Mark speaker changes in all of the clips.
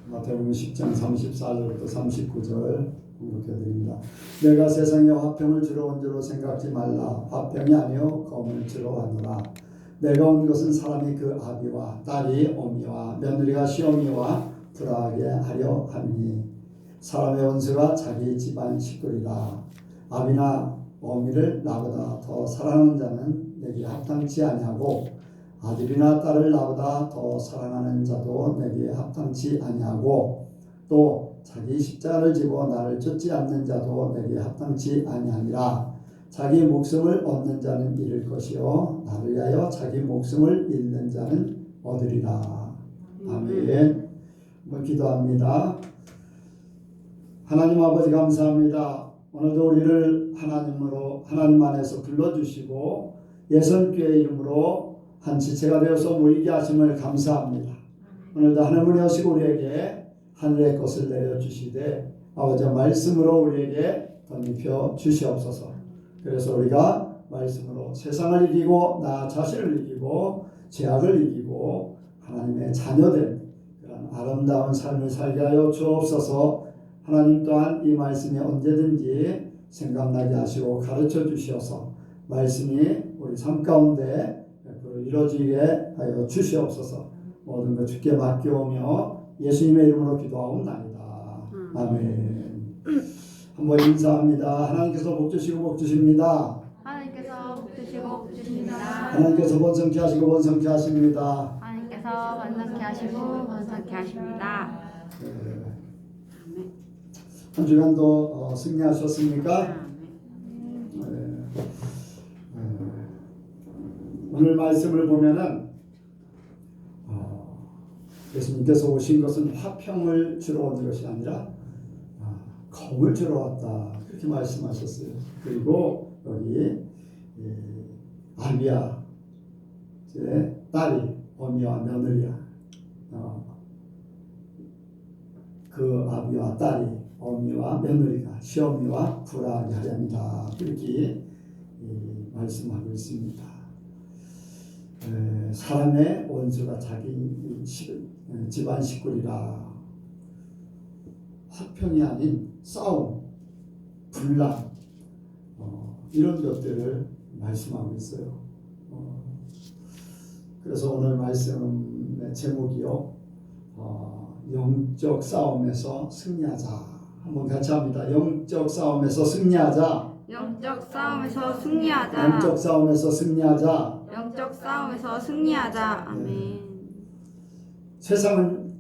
Speaker 1: 마태복음 10장 34절부터 39절 공독해드립니다. 내가 세상에 화평을 주러 온 줄로 생각지 말라. 화평이 아니요 검을 주러 왔노라. 내가 온 것은 사람이 그 아비와 딸이 어미와 며느리가 시어미와 불화하게 하려 함이니 사람의 원수가 자기 집안 식구리라. 아비나 어미를 나보다 더 사랑하는 자는 내게 합당치 아니하고 아들이나 딸을 나보다 더 사랑하는 자도 내게 합당치 아니하고 또 자기 십자가를 지고 나를 쫓지 않는 자도 내게 합당치 아니하니라. 자기 목숨을 얻는 자는 잃을 것이요 나를 위하여 자기 목숨을 잃는 자는 얻으리라. 아멘. 한번 기도합니다. 하나님 아버지 감사합니다. 오늘도 우리를 하나님 안에서 불러주시고 예선교회 이름으로 한 지체가 되어서 모이게 하심을 감사합니다. 오늘도 하나님이 오시고 우리에게 하늘의 것을 내려주시되 아버지 말씀으로 우리에게 덧입혀 주시옵소서. 그래서 우리가 말씀으로 세상을 이기고 나 자신을 이기고 죄악을 이기고 하나님의 자녀된 그런 아름다운 삶을 살게 하여 주옵소서. 하나님 또한 이 말씀이 언제든지 생각나게 하시고 가르쳐 주시어서 말씀이 우리 삶 가운데 이루어지게 하여 주시옵소서. 모든 것 주께 맡겨오며 예수님의 이름으로 기도하옵나이다. 아멘. 한번 인사합니다. 하나님께서 복 주시고 복 주십니다.
Speaker 2: 하나님께서 복 주시고 복 주십니다.
Speaker 1: 하나님께서 번성케 하시고 번성케 하십니다.
Speaker 2: 하나님께서 번성케 하시고 번성케 하십니다.
Speaker 1: 한 주간도 승리하셨습니까? 오늘 말씀을 보면은 예수님께서 오신 것은 화평을 주러 온 것이 아니라 검을 주러 왔다, 그렇게 말씀하셨어요. 그리고 여기 아비야 제 딸이 어미와 며느리야, 그 아비와 딸이 어미와 며느리가 시어미와 불화하게 하렵니다, 그렇게 말씀하고 있습니다. 사람의 원수가 자기 집안 식구리라. 화평이 아닌 싸움, 분란, 이런 것들을 말씀하고 있어요. 그래서 오늘 말씀의 제목이요, 영적 싸움에서 승리하자. 한번 같이 합니다. 영적 싸움에서 승리하자.
Speaker 2: 영적 싸움에서 승리하자.
Speaker 1: 영적 싸움에서 승리하자.
Speaker 2: 영적 싸움에서 승리하자. 아멘.
Speaker 1: 세상은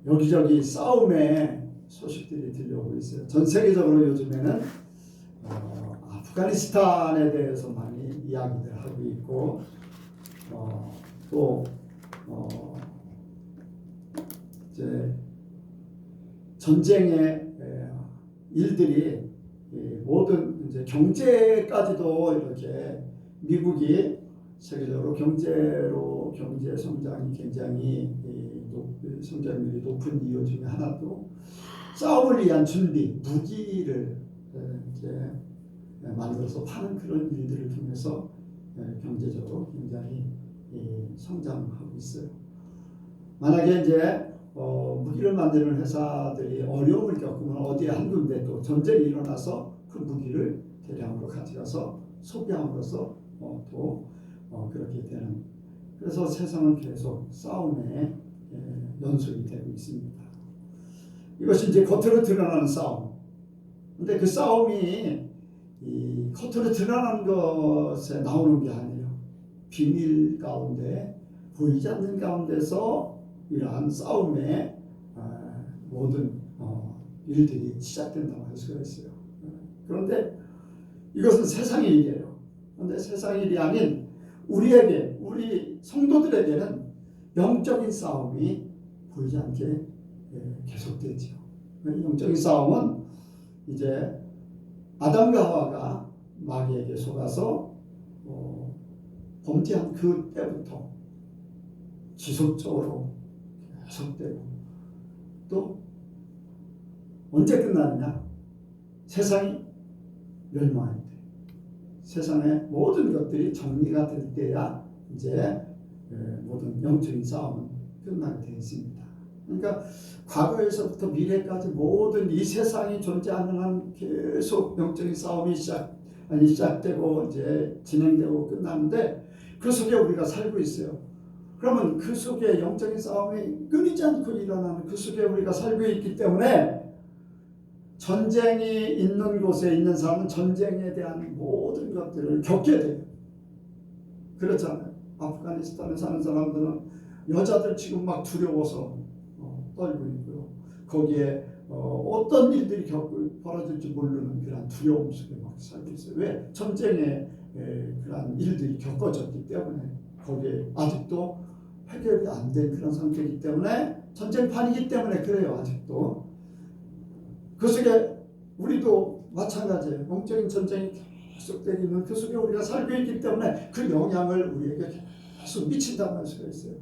Speaker 1: 여기저기 싸움의 소식들이 들려오고 있어요. 전 세계적으로 요즘에는 아프가니스탄에 대해서 많이 이야기들 하고 있고, 또 이제 전쟁의 일들이 모든 이제 경제까지도 이렇게 미국이 세계적으로 경제 성장이 굉장히 성장률이 높은 이유 중에 하나도 싸움을 위한 준비, 무기를 이제 만들어서 파는 그런 일들을 통해서 경제적으로 굉장히 성장하고 있어요. 만약에 이제 무기를 만드는 회사들이 어려움을 겪으면 어디에 한 군데 또 전쟁이 일어나서 그 무기를 대량으로 가져가서 소비함으로써 또 그렇게 되는, 그래서 세상은 계속 싸움에 연속이 되고 있습니다. 이것이 이제 겉으로 드러나는 싸움. 근데 그 싸움이 이 겉으로 드러나는 것에 나오는 게 아니에요. 비밀 가운데, 보이지 않는 가운데서 이러한 싸움의 모든 일들이 시작된다고 할 수가 있어요. 그런데 이것은 세상의 일이에요. 그런데 세상의 일이 아닌 우리에게, 우리 성도들에게는 영적인 싸움이 보이지 않게 계속되죠. 영적인 싸움은 이제 아담과 하와가 마귀에게 속아서 범죄한 그 때부터 지속적으로 계속되고, 또 언제 끝나느냐? 세상이 멸망할 때, 세상의 모든 것들이 정리가 될 때야 이제 모든 영적인 싸움은 끝나게 되어 있습니다. 그러니까 과거에서부터 미래까지 모든 이 세상이 존재하는 한 계속 영적인 싸움이 시작되고 이제 진행되고 끝나는데 그 속에 우리가 살고 있어요. 그러면 그 속에 영적인 싸움이 끊이지 않고 일어나는 그 속에 우리가 살고 있기 때문에 전쟁이 있는 곳에 있는 사람은 전쟁에 대한 모든 것들을 겪게 돼요. 그렇잖아요. 아프가니스탄에 사는 사람들은 여자들 지금 막 두려워서 떨고 있고요. 거기에 어떤 일들이 벌어질지 모르는 그런 두려움 속에 막 살고 있어요. 왜? 전쟁에 그런 일들이 겪어졌기 때문에 거기에 아직도 해결이 안 된 그런 상태이기 때문에 전쟁판이기 때문에 그래요. 아직도 그 속에 우리도 마찬가지예요. 영적인 전쟁이 계속되고 있는 그 속에 우리가 살고 있기 때문에 그 영향을 우리에게 계속 미친다고 할 수가 있어요.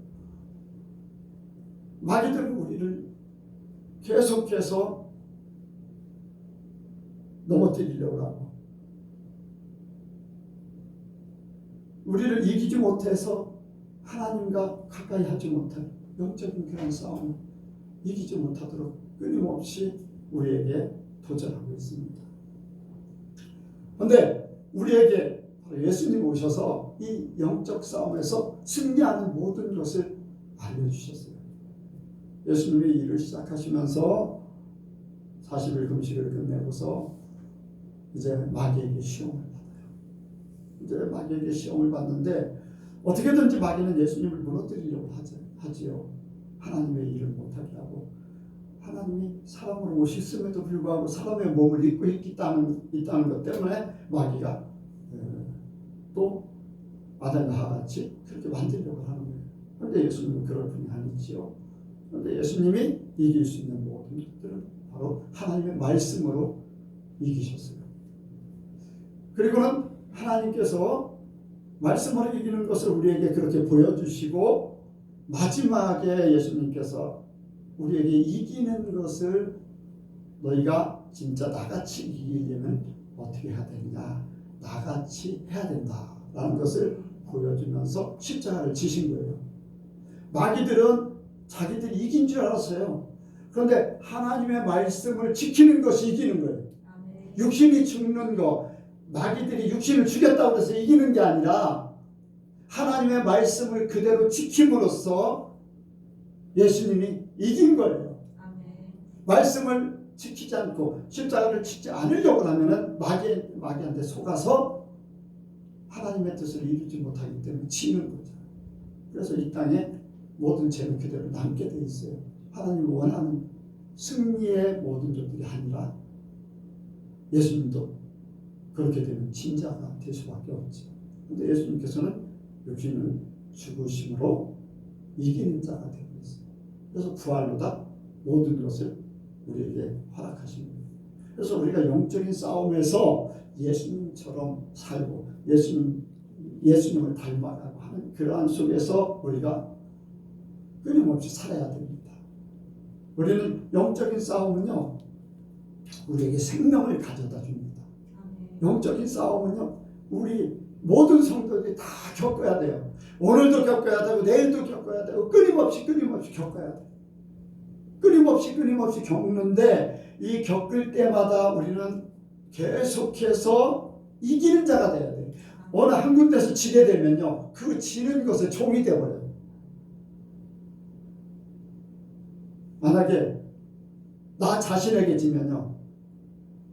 Speaker 1: 마귀들은 우리를 계속해서 넘어뜨리려고 하고 우리를 이기지 못해서 하나님과 가까이 하지 못한 영적인 그런 싸움을 이기지 못하도록 끊임없이 우리에게 도전하고 있습니다. 그런데 우리에게 예수님 오셔서 이 영적 싸움에서 승리하는 모든 것을 알려주셨어요. 예수님이 일을 시작하시면서 40일 금식을 끝내고서 이제 마귀에게 시험을 받아요. 이제 마귀에게 시험을 받는데 어떻게든지 마귀는 예수님을 무너뜨리려고 하지요. 하나님의 일을 못하게 하고 하나님이 사람으로 오셨음에도 불구하고 사람의 몸을 입고 있다는 것 때문에 마귀가 또 아담과 하와같이 그렇게 만들려고 하는 거예요. 그런데 예수님은 그럴 분이 아니지요. 그런데 예수님이 이길 수 있는 모든 것들은 바로 하나님의 말씀으로 이기셨어요. 그리고는 하나님께서 말씀으로 이기는 것을 우리에게 그렇게 보여주시고 마지막에 예수님께서 우리에게 이기는 것을 너희가 진짜 나같이 이기려면 어떻게 해야 되느냐, 나같이 해야 된다라는 것을 보여주면서 십자가를 지신 거예요. 마귀들은 자기들이 이긴 줄 알았어요. 그런데 하나님의 말씀을 지키는 것이 이기는 거예요. 육신이 죽는 거, 마귀들이 육신을 죽였다고 해서 이기는 게 아니라 하나님의 말씀을 그대로 지킴으로써 예수님이 이긴 거예요. 말씀을 지키지 않고 십자가를 지키지 않으려고 하면은 마귀한테 속아서 하나님의 뜻을 이루지 못하기 때문에 지는 거죠. 그래서 이 땅에 모든 죄는 그대로 남게 돼 있어요. 하나님이 원하는 승리의 모든 것들이 아니라 예수님도 그렇게 되면 진자가 될 수밖에 없죠. 그런데 예수님께서는 육신을 죽으심으로 이기는 자가 되고 있어요. 그래서 부활로다 모든 것을 우리에게 허락하신 거예요. 그래서 우리가 영적인 싸움에서 예수님처럼 살고 예수님을 닮아가고 하는 그러한 속에서 우리가 끊임없이 살아야 됩니다. 우리는 영적인 싸움은요, 우리에게 생명을 가져다 줍니다. 영적인 싸움은요, 우리 모든 성도들이 다 겪어야 돼요. 오늘도 겪어야 되고 내일도 겪어야 되고 끊임없이 겪어야 돼요. 끊임없이 겪는데 이 겪을 때마다 우리는 계속해서 이기는 자가 돼야 돼요. 어느 한 군데서 지게 되면요, 그 지는 것에 종이 되어버려요. 만약에 나 자신에게 지면요,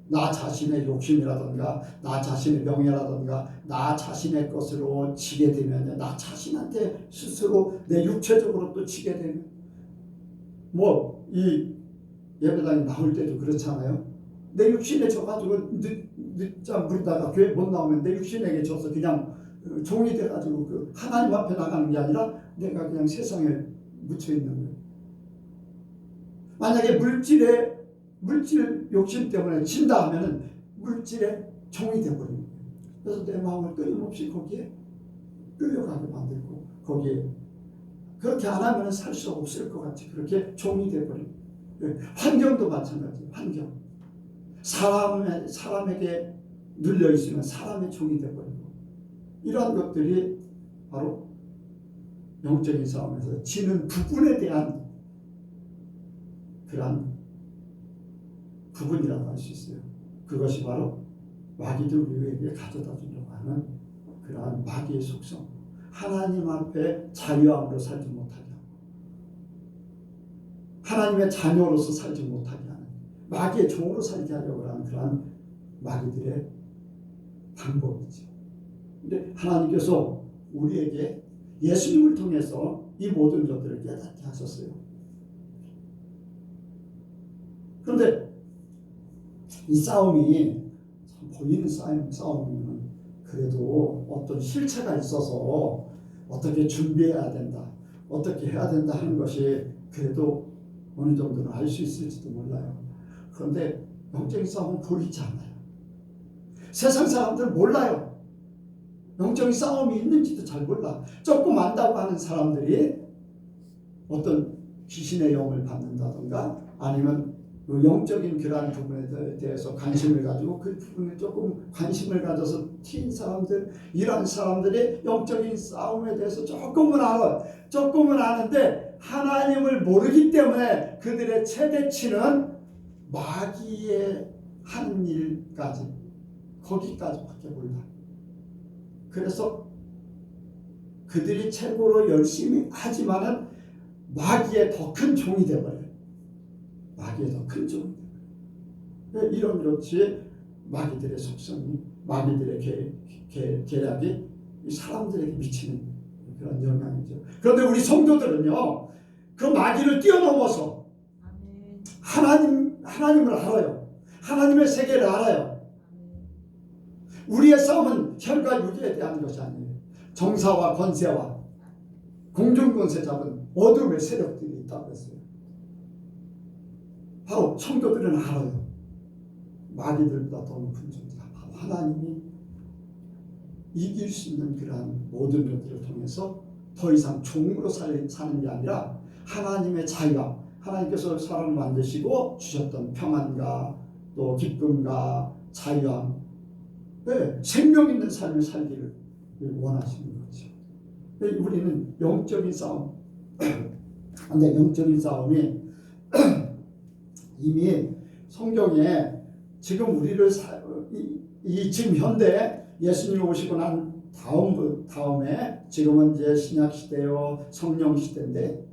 Speaker 1: 나 자신의 욕심이라든가 나 자신의 명예라든가 나 자신의 것으로 지게 되면요, 나 자신한테 스스로 내 육체적으로 또 지게 되면 뭐 이 예배당에 나올 때도 그렇잖아요. 내 육신에 져가지고 늦잠 부리다가 교회 못 나오면 내 육신에게 져서 그냥 종이 돼가지고 그 하나님 앞에 나가는 게 아니라 내가 그냥 세상에 묻혀 있는 거예요. 만약에 물질 욕심 때문에 진다 하면은 물질의 종이 되어버리는 거예요. 그래서 내 마음을 끊임없이 거기에 끌려가게 만들고 거기에 그렇게 안 하면 살 수 없을 것 같이 그렇게 종이 되어버리고, 환경도 마찬가지예요. 환경. 사람에게 눌려 있으면 사람의 종이 되어버리고, 이러한 것들이 바로 영적인 싸움에서 지는 부분에 대한 그러한 부분이라고 할 수 있어요. 그것이 바로 마귀들 우리에게 가져다 주려고 하는 그러한 마귀의 속성, 하나님 앞에 자유함으로 살지 못하게 하고 하나님의 자녀로서 살지 못하게 하는, 마귀의 종으로 살게 하려고 하는 그러한 마귀들의 방법이죠. 근데 하나님께서 우리에게 예수님을 통해서 이 모든 것들을 깨닫게 하셨어요. 그런데 이 싸움이 보이는 싸움이면 그래도 어떤 실체가 있어서 어떻게 준비해야 된다, 어떻게 해야 된다 하는 것이 그래도 어느 정도는 알 수 있을지도 몰라요. 그런데 영적인 싸움은 보이지 않아요. 세상 사람들 몰라요. 영적인 싸움이 있는지도 잘 몰라. 조금 안다고 하는 사람들이 어떤 귀신의 영을 받는다던가 아니면 그 영적인 그러한 부분에 대해서 관심을 가지고 그 부분에 조금 관심을 가져서 튄 사람들, 이런 사람들이 영적인 싸움에 대해서 조금은 알아요. 조금은 아는데 하나님을 모르기 때문에 그들의 최대치는 마귀의 하는 일까지, 거기까지밖에 몰라. 그래서 그들이 최고로 열심히 하지만은 마귀의 더 큰 종이 되어버려요. 마귀의 더 큰 종이 되어버려요. 이렇지 마귀들의 속성이, 마귀들의 계략이 사람들에게 미치는 그런 영향이죠. 그런데 우리 성도들은요, 그 마귀를 뛰어넘어서 하나님을 알아요. 하나님의 세계를 알아요. 우리의 싸움은 혈과 육에 대한 것이 아니에요. 정사와 권세와 공중권세 잡은 어둠의 세력들이 있다고 했어요. 바로 성도들은 알아요. 마귀들보다 더 높은 존재가 바로 하나님이 이길 수 있는 그러한 모든 것들을 통해서 더 이상 종으로 사는 게 아니라 하나님의 자유함, 하나님께서 사람을 만드시고 주셨던 평안과 또 기쁨과 자유함, 생명 있는 삶을 살기를 원하시는 거죠. 우리는 영적인 싸움, 근데 영적인 싸움이 이미 성경에 지금 우리를 지금 현대 예수님이 오시고 난 다음에 지금은 이제 신약 시대요, 성령 시대인데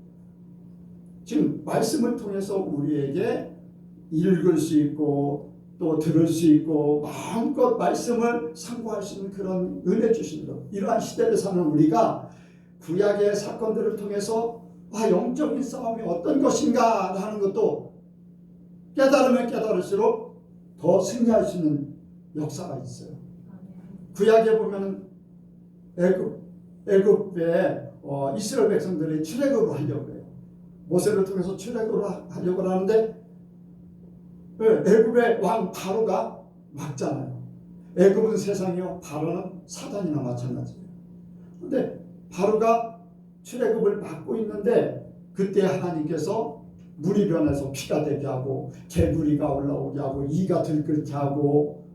Speaker 1: 지금 말씀을 통해서 우리에게 읽을 수 있고 또 들을 수 있고 마음껏 말씀을 상고할 수 있는 그런 은혜 주신 것, 이러한 시대를 사는 우리가 구약의 사건들을 통해서 영적인 싸움이 어떤 것인가 하는 것도 깨달으면 깨달을수록 더 승리할 수 있는 역사가 있어요. 구약에 보면 애굽에 이스라엘 백성들이 출애굽을 하려고 해요. 모세를 통해서 출애굽을 하려고 하는데 애굽의 왕 바로가 막잖아요. 애굽은 세상이요, 바로는 사단이나 마찬가지예요. 그런데 바로가 출애굽을 막고 있는데 그때 하나님께서 물이 변해서 피가 되게 하고 개구리가 올라오게 하고 이가 들끓게 하고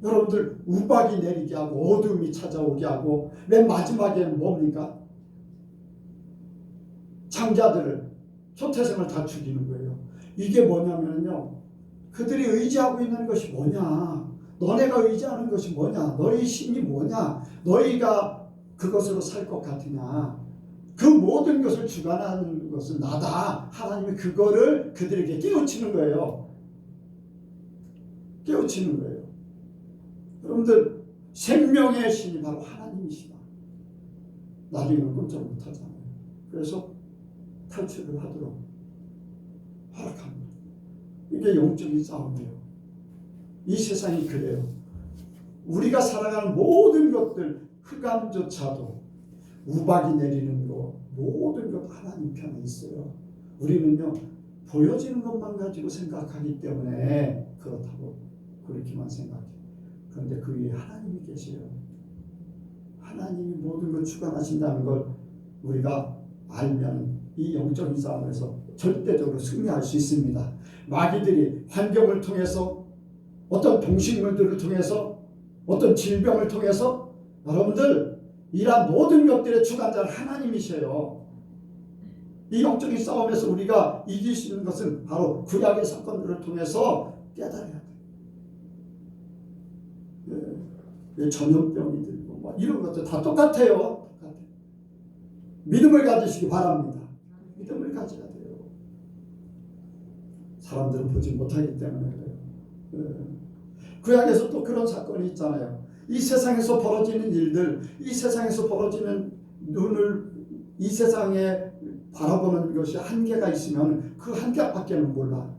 Speaker 1: 여러분들 우박이 내리게 하고 어둠이 찾아오게 하고 맨 마지막에는 뭡니까? 장자들을, 초태생을 다 죽이는 거예요. 이게 뭐냐면요, 그들이 의지하고 있는 것이 뭐냐, 너네가 의지하는 것이 뭐냐, 너희 신이 뭐냐, 너희가 그것으로 살 것 같으냐, 그 모든 것을 주관하는 것은 나다. 하나님이 그거를 그들에게 깨우치는 거예요. 깨우치는 거예요. 여러분들, 생명의 신이 바로 하나님이시다. 나중에는 꼼짝 못하잖아요. 그래서 탈출을 하도록 허락합니다. 이게 영적인 싸움이에요. 이 세상이 그래요. 우리가 살아가는 모든 것들, 흑암조차도 우박이 내리는 거, 모든 것 하나님 편에 있어요. 우리는요, 보여지는 것만 가지고 생각하기 때문에 그렇다고 그렇게만 생각해요. 그런데 그 위에 하나님이 계세요. 하나님이 모든 걸 주관하신다는 걸 우리가 알면 이 영적인 싸움에서 절대적으로 승리할 수 있습니다. 마귀들이 환경을 통해서, 어떤 동식물들을 통해서, 어떤 질병을 통해서 여러분들 이러한 모든 것들의 주관자는 하나님이셔요. 이 영적인 싸움에서 우리가 이길 수 있는 것은 바로 구약의 사건들을 통해서 깨달아야 돼요. 전염병이 들고 뭐 이런 것들 다 똑같아요. 믿음을 가지시기 바랍니다. 믿음을 가져야 돼요. 사람들은 보지 못하기 때문에 그래요. 구약에서 또 그런 사건이 있잖아요. 이 세상에서 벌어지는 일들, 이 세상에서 벌어지는 눈을 이 세상에 바라보는 것이 한계가 있으면 그 한계밖에는 몰라.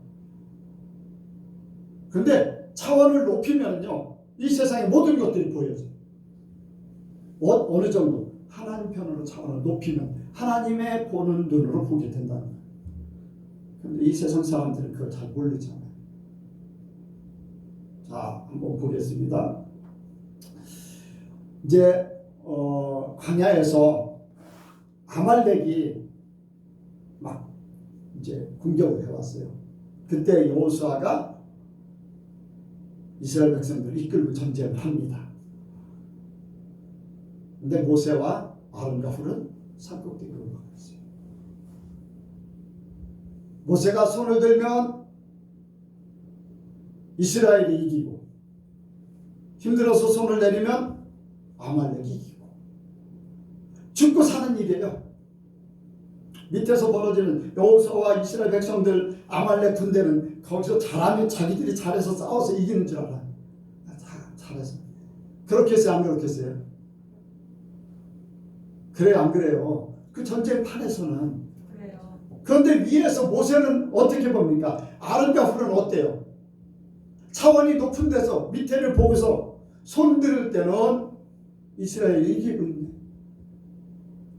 Speaker 1: 근데 차원을 높이면요, 이 세상의 모든 것들이 보여져요. 어느 정도? 하나님 편으로 차원을 높이면 하나님의 보는 눈으로 보게 된다는 거예요. 근데 이 세상 사람들은 그걸 잘 모르잖아요. 자, 한번 보겠습니다. 이제 광야에서 아말렉이 막 이제 공격을 해왔어요. 그때 여호수아가 이스라엘 백성들을 이끌고 전쟁을 합니다. 근데 모세와 아론과 훌은 산꼭대기로 올라갔어요. 모세가 손을 들면 이스라엘이 이기고, 힘들어서 손을 내리면 아말렉이 이기고, 죽고 사는 일이에요. 밑에서 벌어지는 여호수아와 이스라엘 백성들, 아말렉 군대는 거기서 잘하면 자기들이 잘해서 싸워서 이기는 줄 알아요. 잘해서. 그렇겠어요, 안 그렇겠어요? 그래요, 안 그래요? 그 전쟁판에서는.
Speaker 3: 그래요.
Speaker 1: 그런데 위에서 모세는 어떻게 봅니까? 아론과 훌은 어때요? 차원이 높은 데서 밑에를 보고서 손 들을 때는 이스라엘이 이기고 있네.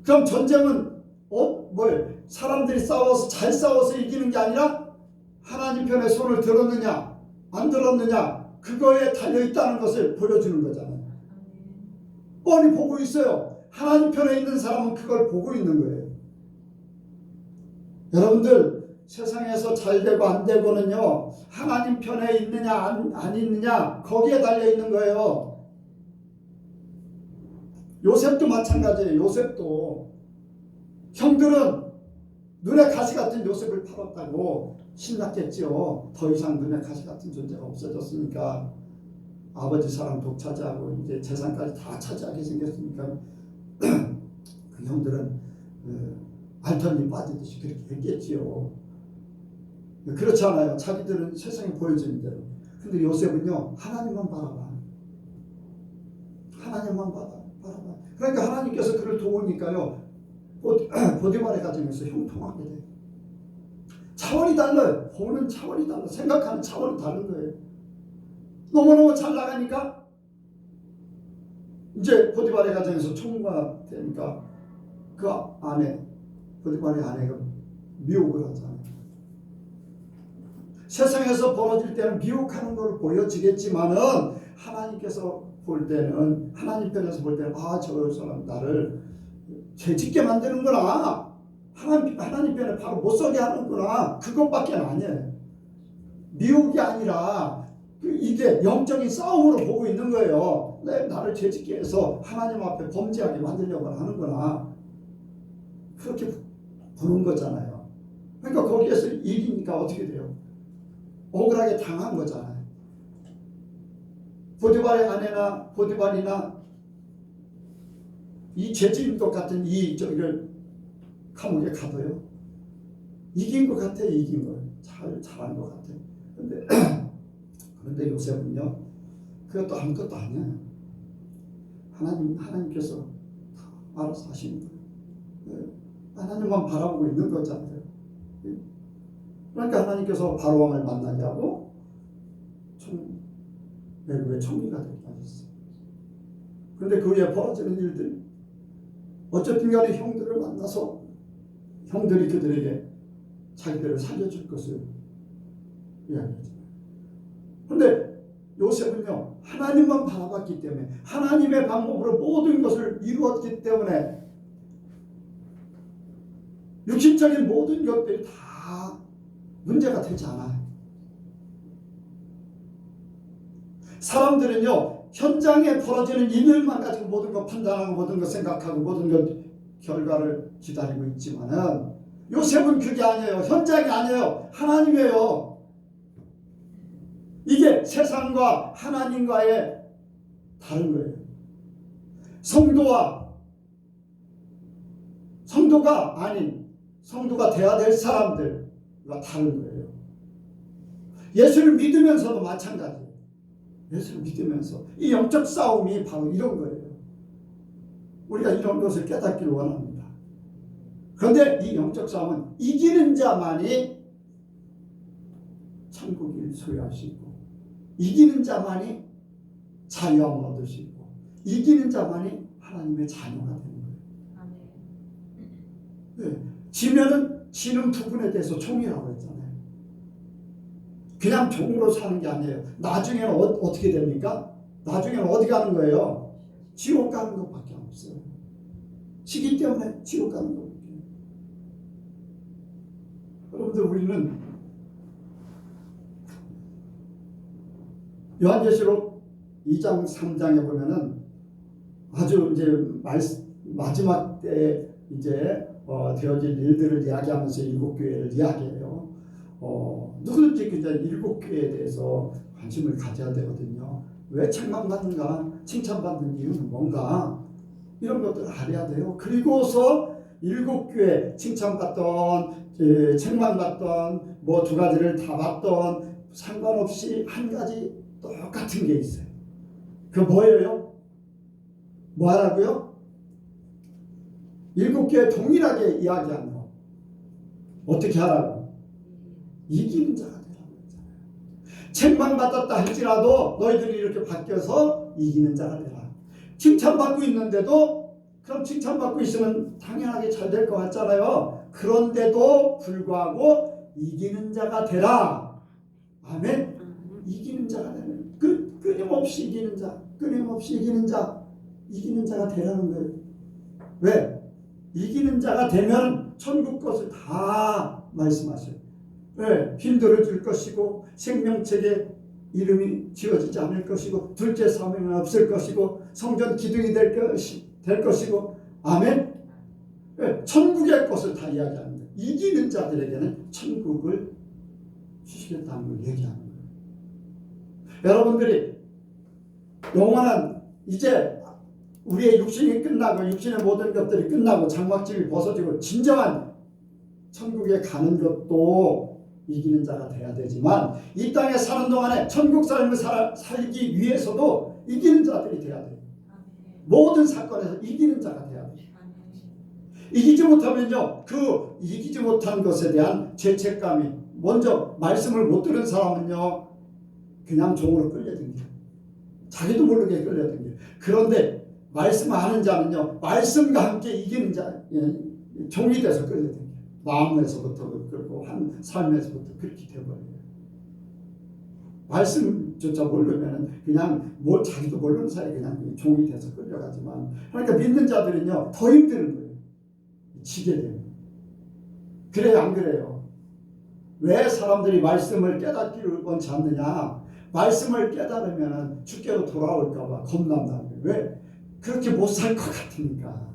Speaker 1: 그럼 전쟁은 사람들이 싸워서 잘 싸워서 이기는 게 아니라 하나님 편에 손을 들었느냐 안 들었느냐 그거에 달려있다는 것을 보여주는 거잖아요. 뻔히 보고 있어요. 하나님 편에 있는 사람은 그걸 보고 있는 거예요. 여러분들 세상에서 잘 되고 안 되고는요, 하나님 편에 있느냐 안 있느냐 거기에 달려있는 거예요. 요셉도 마찬가지예요. 요셉도 형들은 눈에 가시 같은 요셉을 팔았다고 신났겠죠. 더 이상 눈에 가시 같은 존재가 없어졌으니까, 아버지 사랑 독차지하고 이제 재산까지 다 차지하게 생겼으니까 그 형들은 알턴이 빠지듯이 그렇게 했겠지요. 그렇지 않아요? 자기들은 세상에 보여지는 대로. 근데 요셉은요, 하나님만 바라봐. 하나님만 바라봐. 그러니까 하나님께서 그를 도우니까요, 보디발의 가정에서 형통하게 돼요. 차원이 달라요. 보는 차원이 달라. 생각하는 차원이 다른 거예요. 너무너무 잘 나가니까 이제 보디발의 가정에서 총무가 되니까 그 아내, 보디발의 아내가 미혹을 하잖아요. 세상에서 벌어질 때는 미혹하는 걸 보여지겠지만은 하나님께서 볼 때는, 하나님 편에서 볼 때는 저 사람 나를 죄짓게 만드는구나, 하나님 편에 바로 못 서게 하는구나, 그것밖에 아니에요. 미혹이 아니라 이게 영적인 싸움으로 보고 있는 거예요. 나를 죄짓게 해서 하나님 앞에 범죄하게 만들려고 하는구나, 그렇게 보는 거잖아요. 그러니까 거기에서 이기니까 어떻게 돼요? 억울하게 당한 거잖아요. 보디발의 아내나 보디발이나 이 죄지은 것 같은 저기를 감옥에 가둬요. 이긴 것 같아, 이긴 거. 잘한 것 같아. 그런데 요셉은요, 그것도 아무것도 아니야. 하나님께서 다 알아서 하시는 거예요. 하나님만 바라보고 있는 거잖아요. 그러니까 하나님께서 바로왕을 만나게 하고 애굽의 총리가 되게 하셨어요. 그런데 그 후에 벌어지는 일들, 어쨌든 간에 형들을 만나서 형들이 그들에게 자기들을 살려줄 것을 이야기하잖아요. 그런데 요셉은요, 하나님만 바라봤기 때문에, 하나님의 방법으로 모든 것을 이루었기 때문에 육신적인 모든 것들이 다 문제가 되지 않아요. 사람들은요, 현장에 벌어지는 일들만 가지고 모든 거 판단하고 모든 거 생각하고 모든 것 결과를 기다리고 있지만은 요셉은 그게 아니에요. 현장이 아니에요. 하나님이에요. 이게 세상과 하나님과의 다른 거예요. 성도가 아닌 성도가 돼야 될 사람들과 다른 거예요. 예수를 믿으면서도 마찬가지예요. 예수를 믿으면서 이 영적 싸움이 바로 이런 거예요. 우리가 이런 것을 깨닫기를 원합니다. 그런데 이 영적 싸움은 이기는 자만이 천국을 소유할 수 있고, 이기는 자만이 자유함을 얻을 수 있고, 이기는 자만이 하나님의 자녀가 되는 거예요. 네. 지는 부분에 대해서 종이라고 했잖아요. 그냥 종으로 사는 게 아니에요. 나중에는 어떻게 됩니까? 나중에는 어디 가는 거예요? 지옥 가는 것밖에 없어요. 지기 때문에 지옥 가는 것밖에. 여러분들, 우리는 요한계시록 2장 3장에 보면은 아주 이제 마지막 때 이제 되어질 일들을 이야기하면서 일곱 교회를 이야기해요. 누구든지 그냥 일곱 교회에 대해서 관심을 가져야 되거든요. 왜 책망받는가? 칭찬받는 이유는 뭔가? 이런 것들을 알아야 돼요. 그리고서 일곱 교회 칭찬받던, 책망받던, 뭐 두 가지를 다 받던 상관없이 한 가지 똑같은 게 있어요. 그 뭐예요? 뭐 하라고요? 일곱 교회 동일하게 이야기하는 거. 어떻게 하라고? 이기는 자가 되라고 했잖아요. 책망받았다 할지라도 너희들이 이렇게 바뀌어서 이기는 자가 되라. 칭찬받고 있는데도, 그럼 칭찬받고 있으면 당연하게 잘 될 것 같잖아요. 그런데도 불구하고 이기는 자가 되라. 아멘. 이기는 자가 되는, 끊임없이 이기는 자, 끊임없이 이기는 자, 이기는 자가 되라는 거예요. 왜? 이기는 자가 되면 천국 것을 다 말씀하셔요. 왜? 힘들어 줄 것이고, 생명책에 이름이 지어지지 않을 것이고, 둘째 사명은 없을 것이고, 성전 기둥이 될 것이고, 아멘. 왜? 천국의 것을 다 이야기하는 거예요. 이기는 자들에게는 천국을 주시겠다는 걸 얘기하는 거예요. 여러분들이 영원한, 이제 우리의 육신이 끝나고 육신의 모든 것들이 끝나고 장막집이 벗어지고 진정한 천국에 가는 것도 이기는 자가 돼야 되지만, 이 땅에 사는 동안에 천국 삶을 살기 위해서도 이기는 자들이 돼야 돼요. 모든 사건에서 이기는 자가 돼야 돼요. 이기지 못하면요, 그 이기지 못한 것에 대한 죄책감이, 먼저 말씀을 못 들은 사람은요 그냥 종으로 끌려다녀요. 자기도 모르게 끌려다녀요. 그런데 말씀하는 자는요, 말씀과 함께 이기는 자, 종이 돼서 끌려다녀요. 마음에서부터 그렇고 한 삶에서부터 그렇게 되어버려요. 말씀조차 모르면 그냥 자기도 모르는 사이에 그냥 종이 돼서 끌려가지만, 그러니까 믿는 자들은요 더 힘드는 거예요. 지게 돼요. 그래요, 안 그래요? 왜 사람들이 말씀을 깨닫기를 원치 않느냐? 말씀을 깨달으면 주께로 돌아올까 봐 겁난다는 거예요. 왜? 그렇게 못 살 것 같으니까.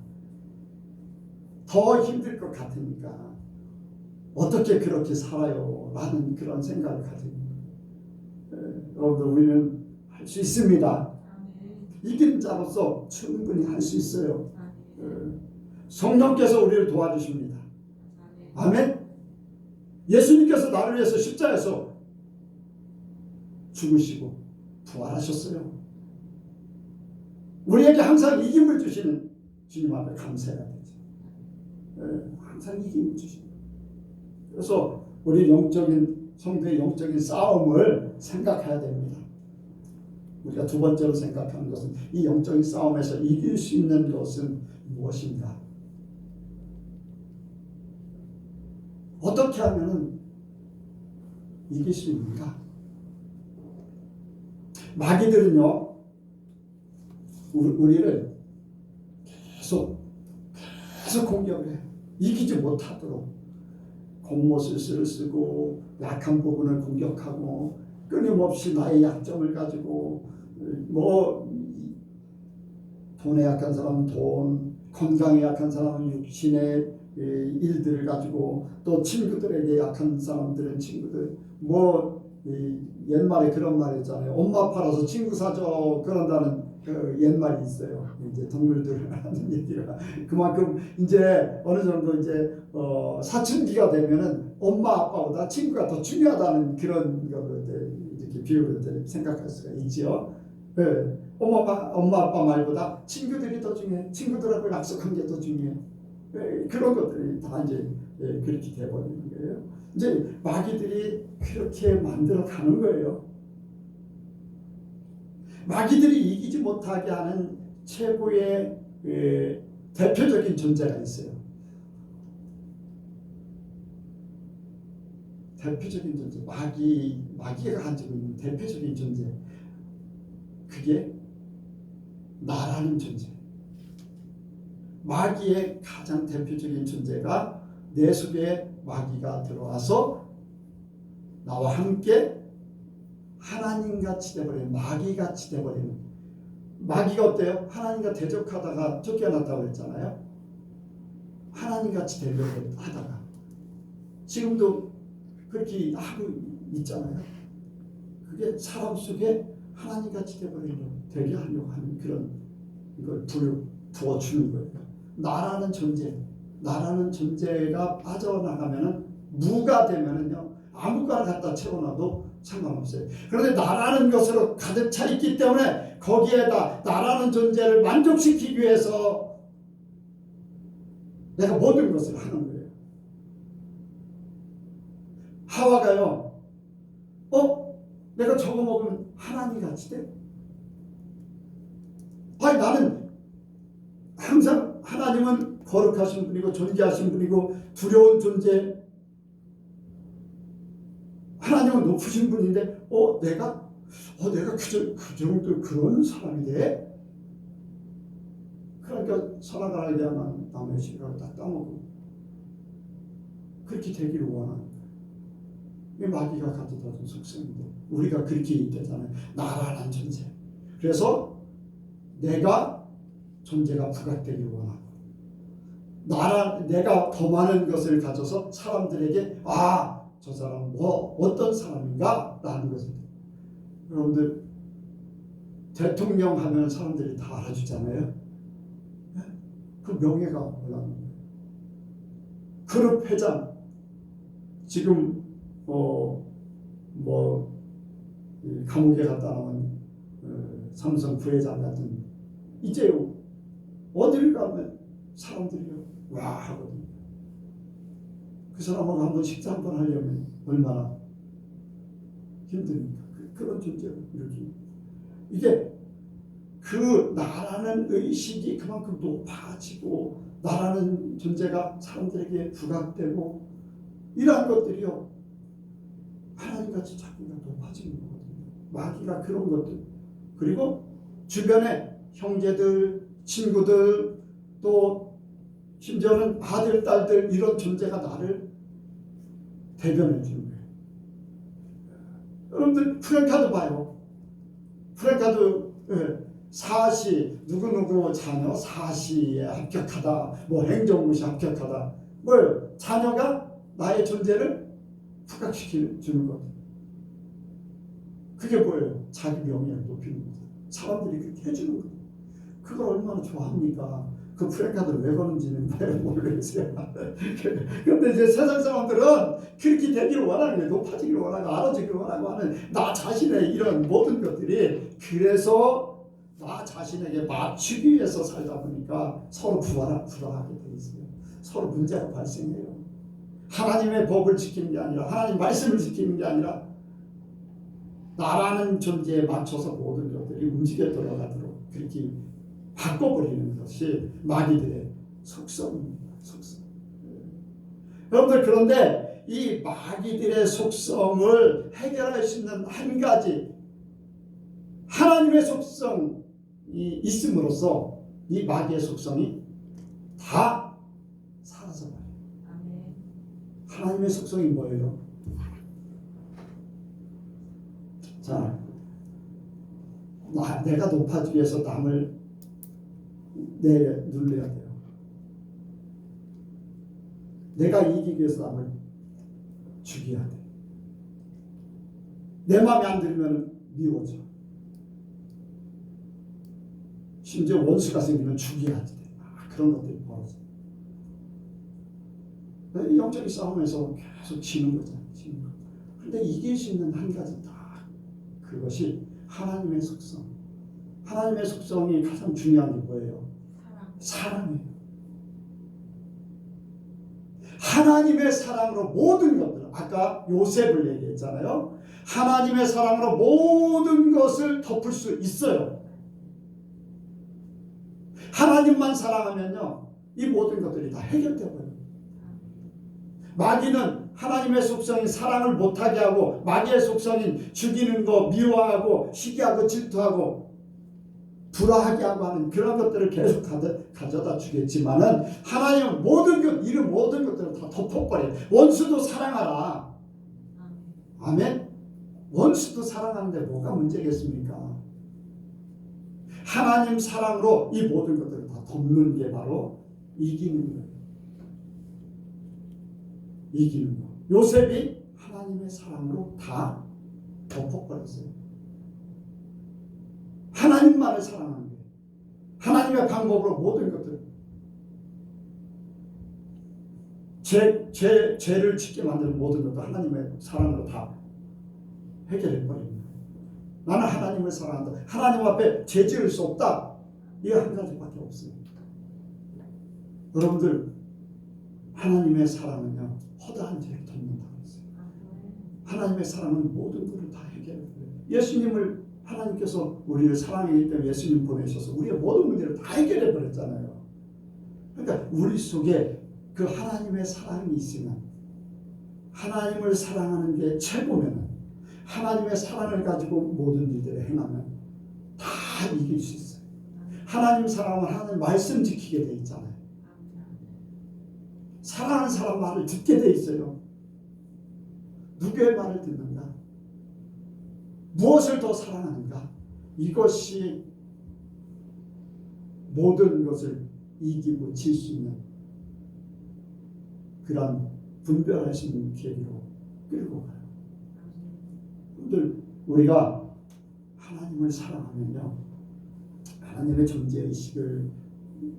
Speaker 1: 더 힘들 것 같으니까. 어떻게 그렇게 살아요? 라는 그런 생각을 가지고. 여러분들, 우리는 할 수 있습니다. 이기는 자로서 충분히 할 수 있어요. 성령께서 우리를 도와주십니다. 아멘. 예수님께서 나를 위해서 십자가에서 죽으시고 부활하셨어요. 우리에게 항상 이김을 주시는 주님 앞에 감사해야 되죠. 항상 이김을 주십니다. 그래서 우리 영적인 성도의 영적인 싸움을 생각해야 됩니다. 우리가 두 번째로 생각하는 것은, 이 영적인 싸움에서 이길 수 있는 것은 무엇인가? 어떻게 하면 이길 수 있는가? 마귀들은요, 우리를 계속 공격을 해요. 이기지 못하도록 겉모술수를 쓰고 약한 부분을 공격하고, 끊임없이 나의 약점을 가지고 뭐 돈에 약한 사람은 돈, 건강에 약한 사람은 육신의 일들을 가지고, 또 친구들에게 약한 사람들은 친구들, 옛말에 그런 말 있잖아요. 엄마 팔아서 친구 사줘 그런다는 그 옛말이 있어요. 이제 동물들 하는 얘기가 그만큼 이제 어느 정도 이제 사춘기가 되면은 엄마 아빠보다 친구가 더 중요하다는 그런 거를 이렇게 비유를 생각할 수가 있지요. 네. 엄마 아빠 말보다 친구들이 더 중요해. 친구들하고 약속한 게 더 중요해. 네. 그런 것들이 다 이제 그렇게 돼버리는 거예요. 이제 마귀들이 그렇게 만들어 가는 거예요. 마귀들이 이기지 못하게 하는 최고의 대표적인 존재가 있어요. 대표적인 존재, 마귀가 가지고 있는 대표적인 존재, 그게 나라는 존재. 마귀의 가장 대표적인 존재가 내 속에 마귀가 들어와서 나와 함께 하나님같이 돼버리는, 마귀같이 돼버리는. 마귀가 어때요? 하나님과 대적하다가 쫓겨났다고 그랬잖아요. 하나님같이 되려고 하다가 지금도 그렇게 하고 있잖아요. 그게 사람 속에 하나님같이 되게 하려고 하는 그런 걸 부어주는 거예요. 나라는 존재가 빠져나가면은, 무가 되면은요, 아무거나 갖다 채워놔도 상관없어요. 그런데 나라는 것으로 가득 차 있기 때문에 거기에다 나라는 존재를 만족시키기 위해서 내가 모든 것을 하는 거예요. 하와가요, 내가 저거 먹으면 하나님 같이 돼? 아니, 나는 항상 하나님은 거룩하신 분이고 존귀하신 분이고 두려운 존재, 하나님은 높으신 분인데 내가 그 정도 그런 사람이 돼? 그러니까 선악을 알게 하는 나무의 씨를 딱 따먹고 그렇게 되기를 원하는 거예요. 이 마귀가 가져다 준 속성인데 우리가 그렇게 있대잖아요. 나라는 존재. 그래서 존재가 부각되기를 원하고, 내가 더 많은 것을 가져서 사람들에게 저 사람은 어떤 사람인가 라는 것을. 여러분들 대통령 하면 사람들이 다 알아주잖아요. 그 명예가 올라가는 거예요. 그룹 회장, 지금 감옥에 갔다 나온 삼성 부회장 같은, 이제 어디를 가면 사람들이 와 하거든요. 그 사람하고 한번 식사 한번 하려면 얼마나 힘듭니까? 그런 존재로 이렇게. 이게 그 나라는 의식이 그만큼 높아지고, 나라는 존재가 사람들에게 부각되고, 이러한 것들이요, 하나님같이 자꾸가 높아지는 거거든요. 마귀가 그런 것들, 그리고 주변에 형제들, 친구들, 또 심지어는 아들, 딸들, 이런 존재가 나를 대변해 주는 거예요. 여러분들 프랭카드 봐요. 프랭카드 사시, 누구누구 자녀 사시에 합격하다, 행정고시 합격하다. 뭐예요? 자녀가 나의 존재를 부각시켜 주는 것. 그게 뭐예요? 자기 명예를 높이는 거죠. 사람들이 그렇게 해주는 거예요. 그걸 얼마나 좋아합니까? 그 프랭카드를 왜 거는지는 모르겠어요. 그런데 이제 세상 사람들은 그렇게 되기를 원하는 거예요. 높아지기를 원하고 알아주기를 원하고 하는 나 자신의 이런 모든 것들이, 그래서 나 자신에게 맞추기 위해서 살다 보니까 서로 불화하게 돼 있어요. 서로 문제가 발생해요. 하나님의 법을 지키는 게 아니라, 하나님 말씀을 지키는 게 아니라, 나라는 존재에 맞춰서 모든 것들이 움직여 들어가도록 그렇게 바꿔버리는 것이 마귀들의 속성입니다. 속성. 여러분들, 그런데 이 마귀들의 속성을 해결할 수 있는 한 가지, 하나님의 속성이 있음으로써 이 마귀의 속성이 다 사라져버려요. 하나님의 속성이 뭐예요? 자, 내가 높아지기 위해서 남을 눌러야 돼요. 내가 이기기 위해서 남을 죽여야 돼. 내 마음에 안 들면 미워져. 심지어 원수가 생기면 죽여야지 돼. 그런 것들이 벌어져. 영적인 싸움에서 계속 지는 거잖아요. 지는 거. 근데 이길 수 있는 한 가지 다 그것이 하나님의 속성. 하나님의 속성이 가장 중요한 게 뭐예요? 사랑이에요. 하나님의 사랑으로 모든 것들, 아까 요셉을 얘기했잖아요. 하나님의 사랑으로 모든 것을 덮을 수 있어요. 하나님만 사랑하면요, 이 모든 것들이 다 해결되어 버려요. 마귀는 하나님의 속성인 사랑을 못하게 하고, 마귀의 속성인 죽이는 거, 미워하고, 시기하고, 질투하고, 불화하게 하고 하는 그런 것들을 계속 가져다 주겠지만은, 하나님은 이런 모든 것들을 다 덮어버려요. 원수도 사랑하라. 아멘? 원수도 사랑하는데 뭐가 문제겠습니까? 하나님 사랑으로 이 모든 것들을 다 덮는 게 바로 이기는 거예요. 이기는 거. 요셉이 하나님의 사랑으로 다 덮어버렸어요. 하나님만을 사랑하는 거예요. 하나님의 방법으로 모든 것들. 죄를 짓게 만드는 모든 것도 하나님의 사랑으로 다 해결해버립니다. 나는 하나님을 사랑한다. 하나님 앞에 죄 지을 수 없다. 이거 한 가지밖에 없어요. 여러분들, 하나님의 사랑은요, 허다한 죄를 덮는다고 했어요. 하나님의 사랑은 모든 것을 다 해결해요. 예수님을 하나님께서 우리를 사랑하기 때문에 예수님 보내셔서 우리의 모든 문제를 다 해결해 버렸잖아요. 그러니까 우리 속에 그 하나님의 사랑이 있으면, 하나님을 사랑하는 게 최고면, 하나님의 사랑을 가지고 모든 일들을 행하면 다 이길 수 있어요. 하나님 사랑은 하나님 말씀 지키게 돼 있잖아요. 사랑하는 사람 말을 듣게 돼 있어요. 누구의 말을 듣는가? 무엇을 더 사랑하는가? 이것이 모든 것을 이기고 질 수 있는 그런 분별할 수 있는 계기로 끌고 가요. 우리가 하나님을 사랑하면요, 하나님의 존재의식을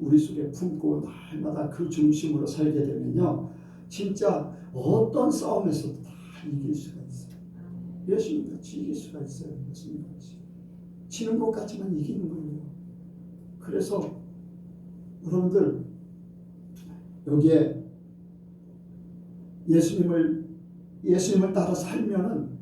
Speaker 1: 우리 속에 품고 날마다 그 중심으로 살게 되면요, 진짜 어떤 싸움에서도 다 이길 수가 있어요. 예수님같이 이길 수가 있어요. 예수님같이 지는 것 같지만 이기는 거예요. 그래서 여러분들, 여기에 예수님을 따라 살면은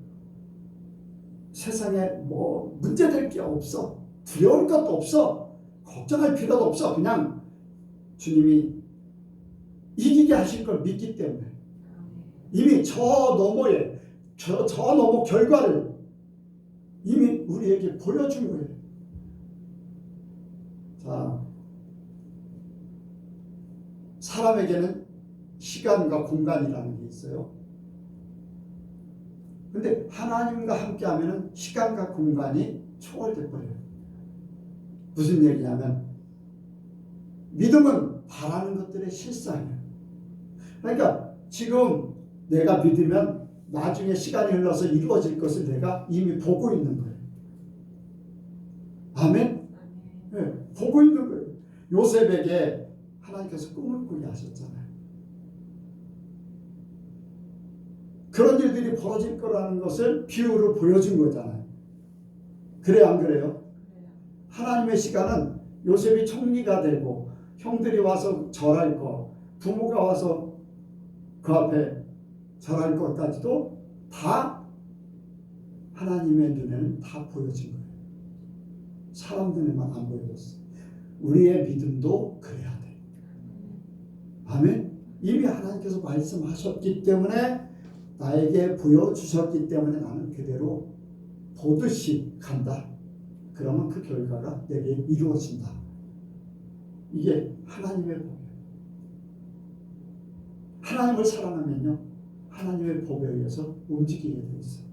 Speaker 1: 세상에 뭐 문제될 게 없어. 두려울 것도 없어. 걱정할 필요도 없어. 그냥 주님이 이기게 하실 걸 믿기 때문에 이미 저 너머에 저 너머 결과를 이미 우리에게 보여준 거예요. 자, 사람에게는 시간과 공간이라는 게 있어요. 근데 하나님과 함께 하면은 시간과 공간이 초월돼 버려요. 무슨 얘기냐면, 믿음은 바라는 것들의 실상이에요. 그러니까 지금 내가 믿으면 나중에 시간이 흘러서 이루어질 것을 내가 이미 보고 있는 거예요. 아멘? 네, 보고 있는 거예요. 요셉에게 하나님께서 꿈을 꾸게 하셨잖아요. 그런 일들이 벌어질 거라는 것을 비유로 보여준 거잖아요. 그래 안 그래요? 하나님의 시간은 요셉이 총리가 되고 형들이 와서 절할 거, 부모가 와서 그 앞에 절할 것까지도 다 하나님의 눈에는 다 보여진 거예요. 사람 눈에만 안 보여졌어요. 우리의 믿음도 그래야 돼. 아멘? 이미 하나님께서 말씀하셨기 때문에, 나에게 보여주셨기 때문에 나는 그대로 보듯이 간다. 그러면 그 결과가 내게 이루어진다. 이게 하나님의 법이에요. 하나님을 사랑하면요, 하나님의 법에 의해서 움직이게 돼 있어요.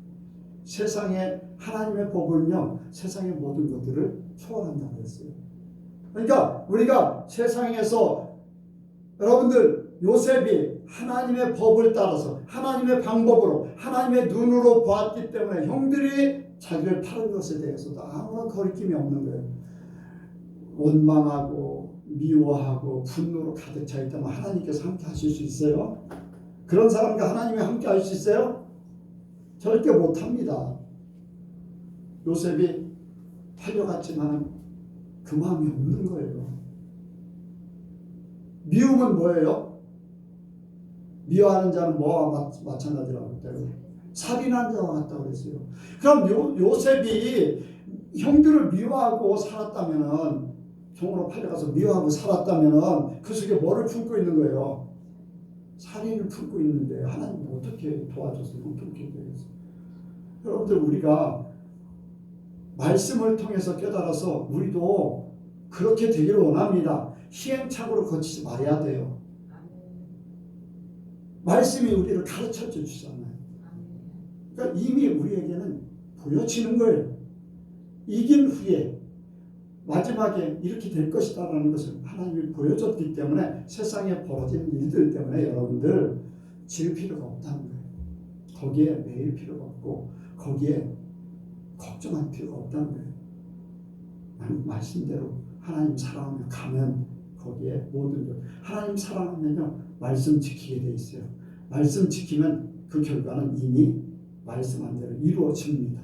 Speaker 1: 세상에 하나님의 법은요 세상의 모든 것들을 초월한다고 했어요. 그러니까 우리가 세상에서 여러분들 요셉이 하나님의 법을 따라서 하나님의 방법으로 하나님의 눈으로 보았기 때문에 형들이 자기를 파는 것에 대해서도 아무런 거리낌이 없는 거예요. 원망하고 미워하고 분노로 가득 차 있다면 하나님께서 함께 하실 수 있어요? 그런 사람과 하나님이 함께 할 수 있어요? 절대 못합니다. 요셉이 팔려갔지만 그 마음이 없는 거예요. 미움은 뭐예요? 미워하는 자는 뭐와 마찬가지라고 했대요? 살인한 자와 같다고 그랬어요. 그럼 요셉이 형들을 미워하고 살았다면은, 종으로 팔려가서 미워하고 살았다면은 그 속에 뭐를 품고 있는 거예요? 살인을 품고 있는데 하나님 어떻게 도와줬어요? 어떻게 되겠어요? 여러분들, 우리가 말씀을 통해서 깨달아서 우리도 그렇게 되기를 원합니다. 시행착오를 거치지 말아야 돼요. 말씀이 우리를 가르쳐 주시잖아요. 그러니까 이미 우리에게는 보여지는 거예요. 이긴 후에 마지막에 이렇게 될 것이다라는 것을 하나님이 보여줬기 때문에 세상에 벌어진 일들 때문에 여러분들 질 필요가 없다는 거예요. 거기에 매일 필요가 없고 거기에 걱정할 필요가 없다는 거예요. 말씀대로 하나님 사랑하며 가면 거기에 모든 것, 하나님 사랑하면요 말씀 지키게 돼 있어요. 말씀 지키면 그 결과는 이미 말씀한 대로 이루어집니다.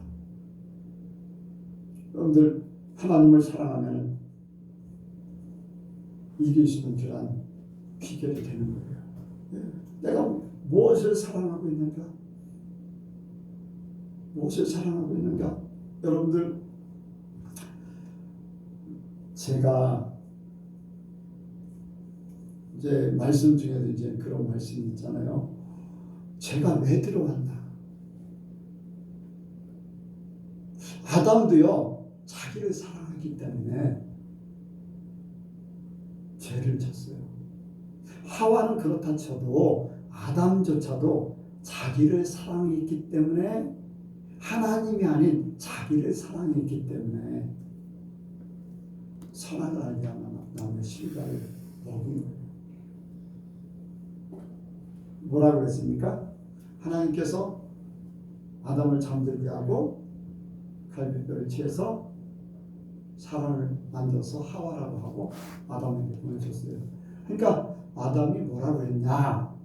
Speaker 1: 여러분들, 하나님을 사랑하면 이길 수 있는 그러한 비결이 되는 거예요. 내가 무엇을 사랑하고 있는가? 무엇을 사랑하고 있는가? 여러분들, 제가 이제 말씀 중에도 이제 그런 말씀이 있잖아요. 제가 왜 들어왔나? 아담도요 자기를 사랑하기 때문에 죄를 졌어요. 하와는 그렇다 쳐도 아담조차도 자기를 사랑했기 때문에, 하나님이 아닌 자기를 사랑했기 때문에 선악을 알게 하는 나무의 실과를 먹은 거예요. 뭐라고 했습니까? 하나님께서 아담을 잠들게 하고 갈비뼈를 취해서 사람을 만들어서 하와라고 하고 아담에게 보내셨어요. 그러니까 아담이 뭐라고 했냐?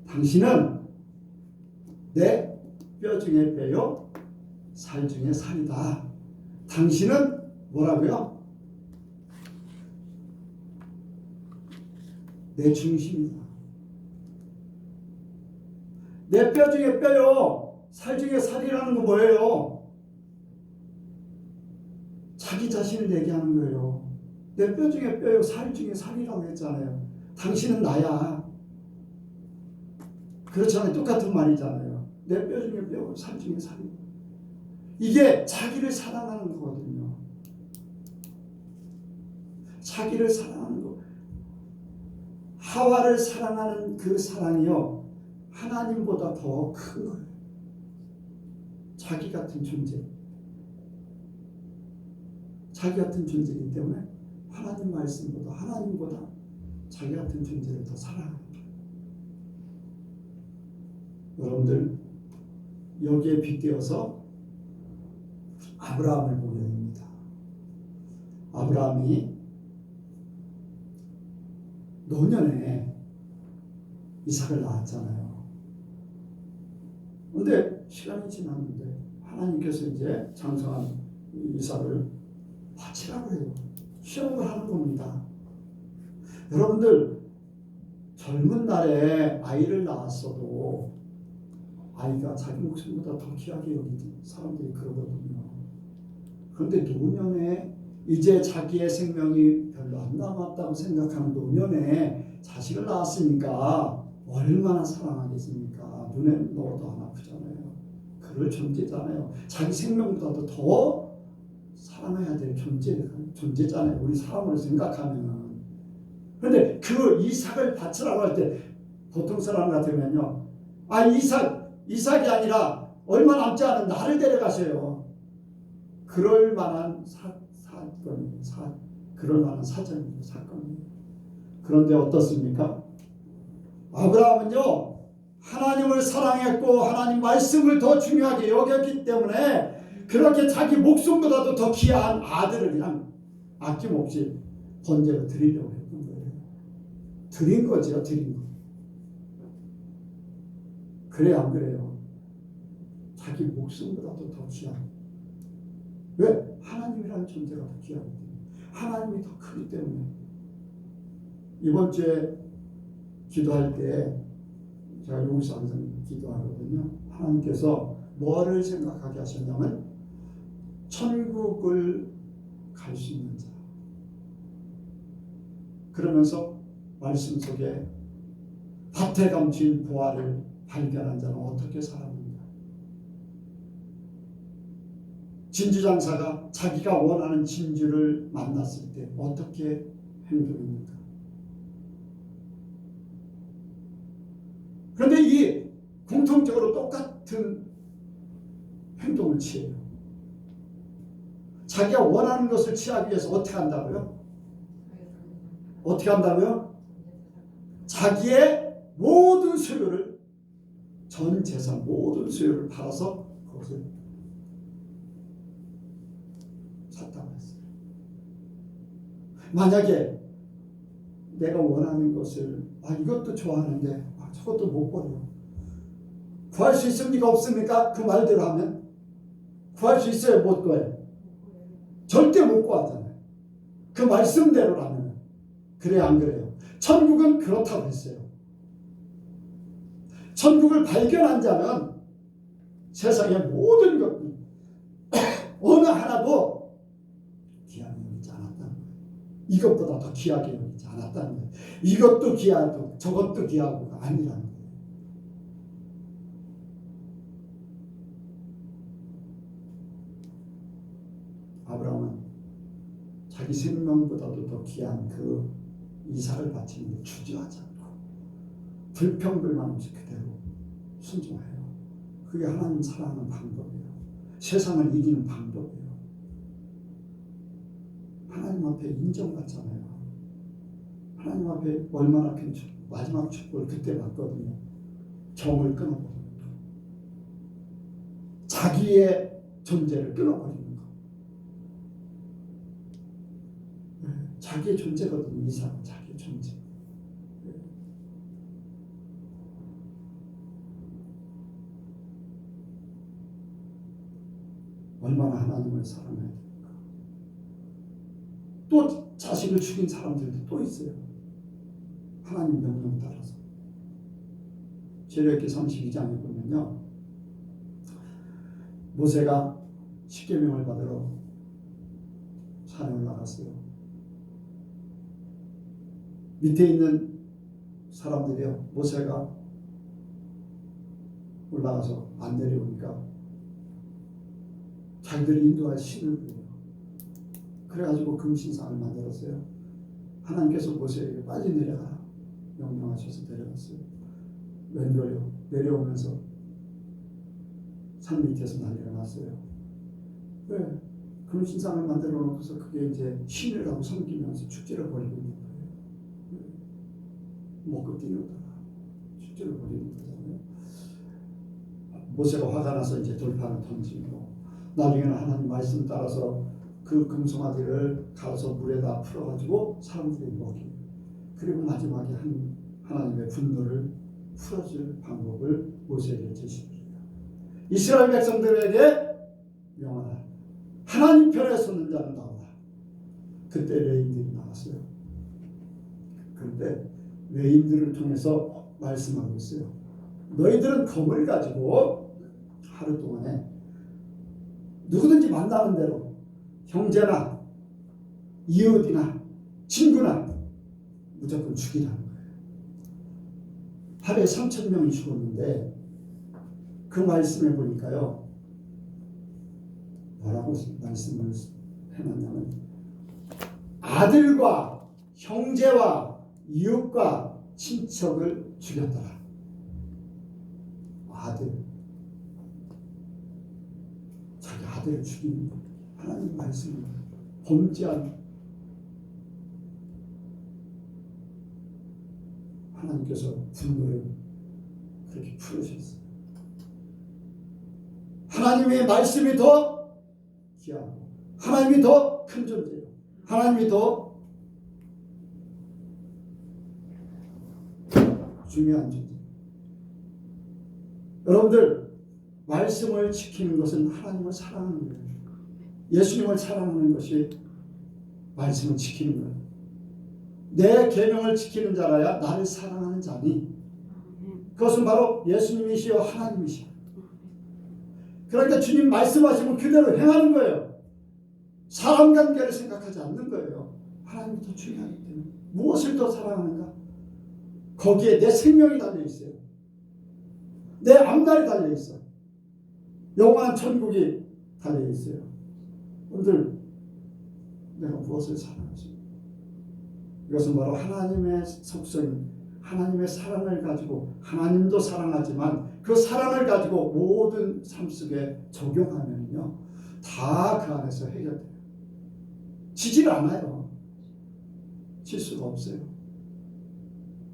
Speaker 1: 당신은 내 뼈 중에 뼈요 살 중에 살이다. 당신은 뭐라고요? 내 중심이다. 내 뼈 중에 뼈요 살 중에 살이라는 거 뭐예요? 자기 자신을 얘기하는 거예요. 내 뼈 중에 뼈요 살 중에 살이라고 했잖아요. 당신은 나야. 그렇잖아요. 똑같은 말이잖아요. 내 뼈 중에 뼈, 살 중에 살이. 이게 자기를 사랑하는 거거든요. 자기를 사랑하는 거. 하와를 사랑하는 그 사랑이요 하나님보다 더 큰 거예요. 자기 같은 존재. 자기 같은 존재이기 때문에 하나님 말씀보다, 하나님보다 자기 같은 존재를 더 사랑합니다. 여러분들, 여기에 빗대어서 아브라함을 보게 됩니다. 아브라함이 노년에 이삭을 낳았잖아요. 근데 시간이 지났는데 하나님께서 이제 장성한 이삭을 바치라고 해요. 시험을 하는 겁니다. 여러분들, 젊은 날에 아이를 낳았어도 아이가 자기 목숨보다 더 귀하게 여기는 사람들이 그러거든요. 그런데 노년에 이제 자기의 생명이 별로 안 남았다고 생각하는 노년에 자식을 낳았으니까 얼마나 사랑하겠습니까? 눈에 넣어도 안 아프잖아요. 그럴 존재잖아요. 자기 생명보다도 더 사랑해야 될 존재잖아요. 우리 사람으로 생각하면. 그런데 그 이삭을 바치라고 할 때 보통 사람 같으면요, 아, 이삭 이삭이 아니라 얼마 남지 않은 나를 데려가세요. 그럴 만한 그럴 만한 사건이에요. 그런데 어떻습니까? 아브라함은요, 하나님을 사랑했고 하나님 말씀을 더 중요하게 여겼기 때문에 그렇게 자기 목숨보다도 더 귀한 아들을 그냥 아낌없이 번제로 드리려고 했던 거예요. 드린 거죠, 드린 거. 그래요, 안 그래요? 자기 목숨보다도 더 귀한. 왜? 하나님이라는 존재가 더 귀하기 때문에. 하나님이 더 크기 때문에. 이번 주에 기도할 때 제가 여기서 항상 기도하거든요. 하나님께서 뭐를 생각하게 하셨냐면 천국을 갈 수 있는 자. 그러면서 말씀 속에 밭에 감춘 보화를 발견한 자는 어떻게 살았는가. 진주장사가 자기가 원하는 진주를 만났을 때 어떻게 행동했는가. 그런데 이 공통적으로 똑같은 행동을 취해요. 자기가 원하는 것을 취하기 위해서 어떻게 한다고요? 어떻게 한다고요? 자기의 모든 소유를, 전 재산 모든 소유를 팔아서 그것을 샀다고 했어요. 만약에 내가 원하는 것을 이것도 좋아하는데 저것도 못 버려. 구할 수 있습니까? 없습니까? 그 말대로 하면 구할 수 있어요? 못 구해요? 절대 못 구하잖아요. 그 말씀대로라면. 그래요, 안 그래요? 천국은 그렇다고 했어요. 천국을 발견한 자는 세상의 모든 것 어느 하나도 귀하게 여기지 않았다는 거예요. 이것보다 더 귀하게 여기지 않았다는 거예요. 이것도 귀하고 저것도 귀하고가 아니라는 거예요. 아브라함은 자기 생명보다도 더 귀한 그 이삭을 바치는데 주저하지 않고 불평불만 없이 그대로 순종해요. 그게 하나님 사랑하는 방법이에요. 세상을 이기는 방법이에요. 하나님 앞에 인정받잖아요. 하나님 앞에 얼마나 큰 마지막 축복을 그때 받거든요. 정을 끊어버리는 거. 자기의 존재를 끊어버리는 거. 자기의 존재거든요. 이삭은 자기의 존재. 얼마나 하나님을 사랑해야 됩니까? 또 자식을 죽인 사람들도 또 있어요. 하나님 명령 따라서. 출애굽기 32장에 보면요, 모세가 십계명을 받으러 산에 올라갔어요. 밑에 있는 사람들이요, 모세가 올라가서 안 내려오니까 자기들이 인도할 신을 부려요. 그래가지고 금신상을 만들었어요. 하나님께서 모세에게 빨리 내려가라 명령하셔서 내려갔어요. 웬걸요? 내려오면서 산 밑에서 난리가 났어요. 왜? 금신상을 만들어 놓고서 그게 이제 신이라고 섬기면서 축제를 벌이고 있는 거예요. 먹고 뛰어다가 축제를 벌이는 거잖아요. 모세가 화가 나서 이제 돌판을 던지고, 나중에는 하나님 말씀 따라서 그 금송아지를 가서 물에다 풀어가지고 사람들이 먹이고, 그리고 마지막에 하나님의 분노를 풀어줄 방법을 모세에게 제시합니다. 이스라엘 백성들에게 명하라. 하나님 편에 서는 자는 나오라. 그때 레인들이 나왔어요. 그런데 레인들을 통해서 말씀하고 있어요. 너희들은 검을 가지고 하루 동안에 누구든지 만나는 대로 형제나 이웃이나 친구나 무조건 죽이라는 거예요. 하루에 3,000명이 죽었는데 그 말씀에 보니까요, 뭐라고 말씀을 해놨냐면 아들과 형제와 이웃과 친척을 죽였더라. 아들, 자기 아들을 죽이는 것. 하나님 말씀을 범죄한 하나님께서 분노를 그렇게 풀으셨어요. 하나님의 말씀이 더 귀하고 하나님이 더 큰 존재예요. 하나님이 더 중요한 존재. 여러분들 말씀을 지키는 것은 하나님을 사랑하는 거예요. 예수님을 사랑하는 것이 말씀을 지키는 거예요. 내 계명을 지키는 자라야 나를 사랑하는 자니 그것은 바로 예수님이시여 하나님이시여. 그러니까 주님 말씀하시면 그대로 행하는 거예요. 사람 관계를 생각하지 않는 거예요. 하나님이 더 중요하기 때문에. 무엇을 더 사랑하는가? 거기에 내 생명이 달려있어요. 내 앞날이 달려있어요. 영원한 천국이 달려있어요. 오늘 내가 무엇을 사랑하십니까? 이것은 바로 하나님의 속성, 하나님의 사랑을 가지고 하나님도 사랑하지만 그 사랑을 가지고 모든 삶 속에 적용하면요 다 그 안에서 해결돼요. 지질 않아요. 질 수가 없어요.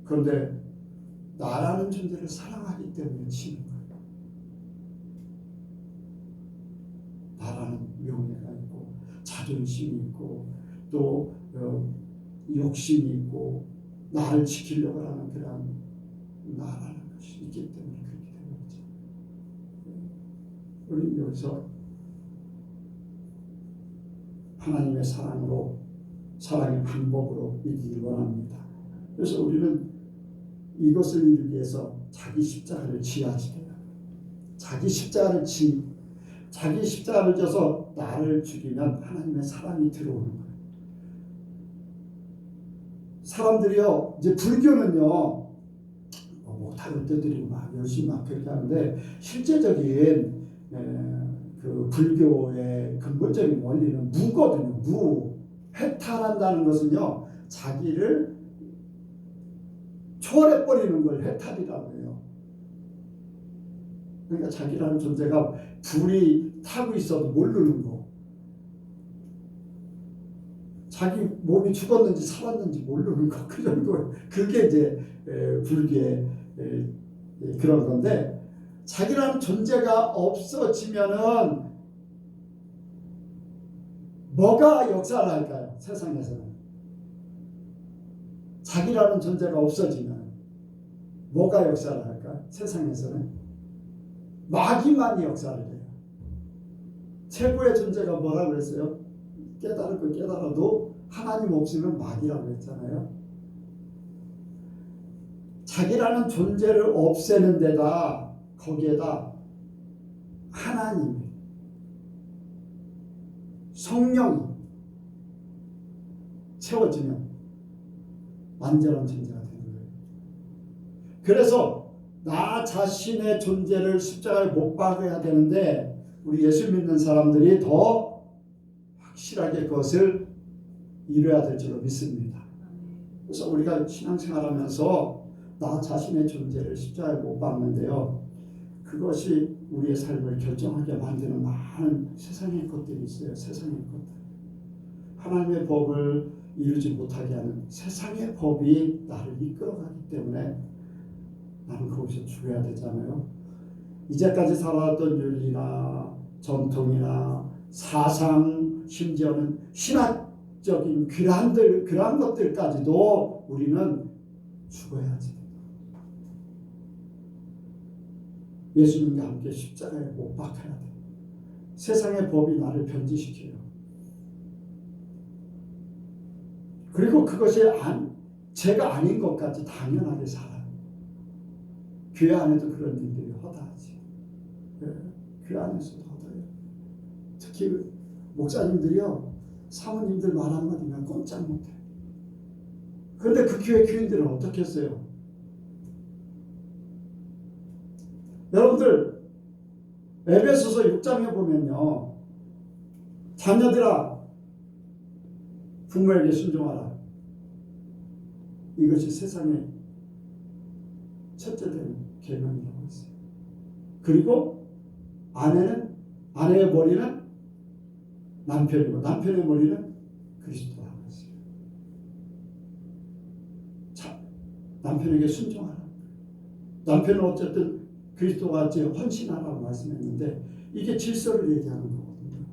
Speaker 1: 그런데 나라는 존재를 사랑하기 때문에 지는 거예요. 나라는 명예가 있고 자존심이 있고 또 욕심이 있고 나를 지키려고 하는 그런 나라는 것이 있기 때문에 그렇게 되는 거죠. 우리는 여기서 하나님의 사랑으로 사랑의 방법으로 이기길 원합니다. 그래서 우리는 이것을 이루기 위해서 자기 십자가를 지야지 돼요. 자기 십자가를 져서 나를 죽이면 하나님의 사랑이 들어오는 거예요. 사람들이요 이제 불교는요 못하는 때들이 막 열심히 막 그렇게 하는데 실제적인 그 불교의 근본적인 원리는 무거든요. 무. 해탈한다는 것은요 자기를 초월해버리는 걸 해탈이라고 해요. 그러니까 자기라는 존재가 불이 타고 있어도 모르는 거. 자기 몸이 죽었는지 살았는지 모르는 거. 그 정도. 그게 이제 불교의 그런 건데 자기라는 존재가 없어지면은 뭐가 역사를 할까요? 세상에서는. 자기라는 존재가 없어지면 뭐가 역사를 할까요? 세상에서는 마귀만이 역사를 해요. 최고의 존재가 뭐라고 그랬어요? 깨달고 깨달아도 하나님 없으면 마귀라고 했잖아요. 자기라는 존재를 없애는 데다 거기에다 하나님, 성령이 채워지면 완전한 존재가 되는 거예요. 그래서 나 자신의 존재를 십자가에 못 박아야 되는데 우리 예수 믿는 사람들이 더 확실하게 그것을 이뤄야 될 줄로 믿습니다. 그래서 우리가 신앙생활하면서 나 자신의 존재를 십자가에 못 박는데요. 그것이 우리의 삶을 결정하게 만드는 많은 세상의 것들이 있어요. 세상의 것들. 하나님의 법을 이루지 못하게 하는 세상의 법이 나를 이끌어가기 때문에 나는 거기서 죽어야 되잖아요. 이제까지 살아왔던 윤리나 전통이나 사상, 심지어는 신학적인 그러한 것들까지도 우리는 죽어야지. 예수님과 함께 십자가에 못 박아야 돼. 세상의 법이 나를 변질시켜요. 그리고 그것이 제가 아닌 것 같이 당연하게 살아요. 교회 안에도 그런 일들이 허다하지. 교회 안에서도 허다해요. 특히 목사님들이요. 사모님들 말 한마디면 꼼짝 못해. 그런데 그 교회 교인들은 어떻게 했어요? 여러분들 에베소서 6장에 보면요. 자녀들아 부모에게 순종하라. 이것이 세상의 첫째 되는 계명이라고 했어요. 그리고 아내의 머리는 남편이고 남편의 머리는 그리스도와 하나씩. 자, 남편에게 순종하라. 남편은 어쨌든 그리스도와 같이 헌신하라고 말씀했는데 이게 질서를 얘기하는 거거든요.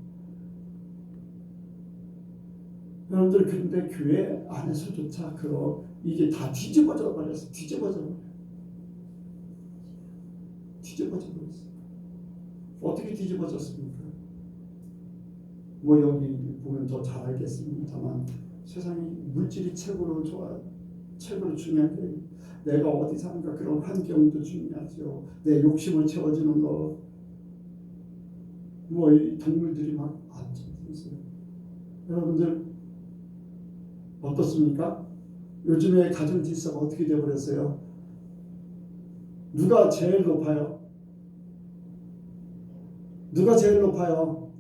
Speaker 1: 여러분들 근데 교회 안에서조차 이게 다 뒤집어져 버렸어. 뒤집어져 버렸어. 어떻게 뒤집어졌습니까? 뭐 여기 보면 더 잘 알겠습니다만 세상이 물질이 최고로 중요한 게 내가 어디 사는가 그런 환경도 중요하죠. 내 욕심을 채워주는 거. 뭐 이 동물들이 막 있어요. 여러분들 어떻습니까? 요즘에 가정 질서가 어떻게 되어버렸어요? 누가 제일 높아요? 누가 제일 높아요?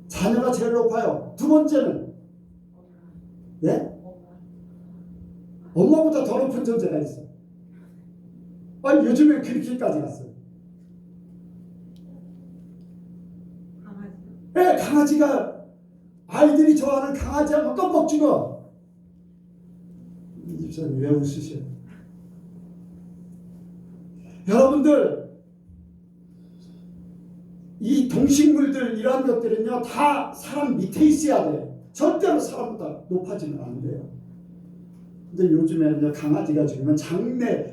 Speaker 1: 자녀가 제일 높아요. 두 번째는 예? 엄마보다 더 높은 존재가 있어. 아니 요즘에 그렇게까지 갔어요. 예, 강아지가 아이들이 좋아하는 강아지하고 껌뻑 죽어. 이 집사님 왜 웃으세요? 여러분들 이 동식물들 이런 것들은요 다 사람 밑에 있어야 돼요. 절대로 사람보다 높아지면 안 돼요. 근데 요즘에는 강아지가 죽으면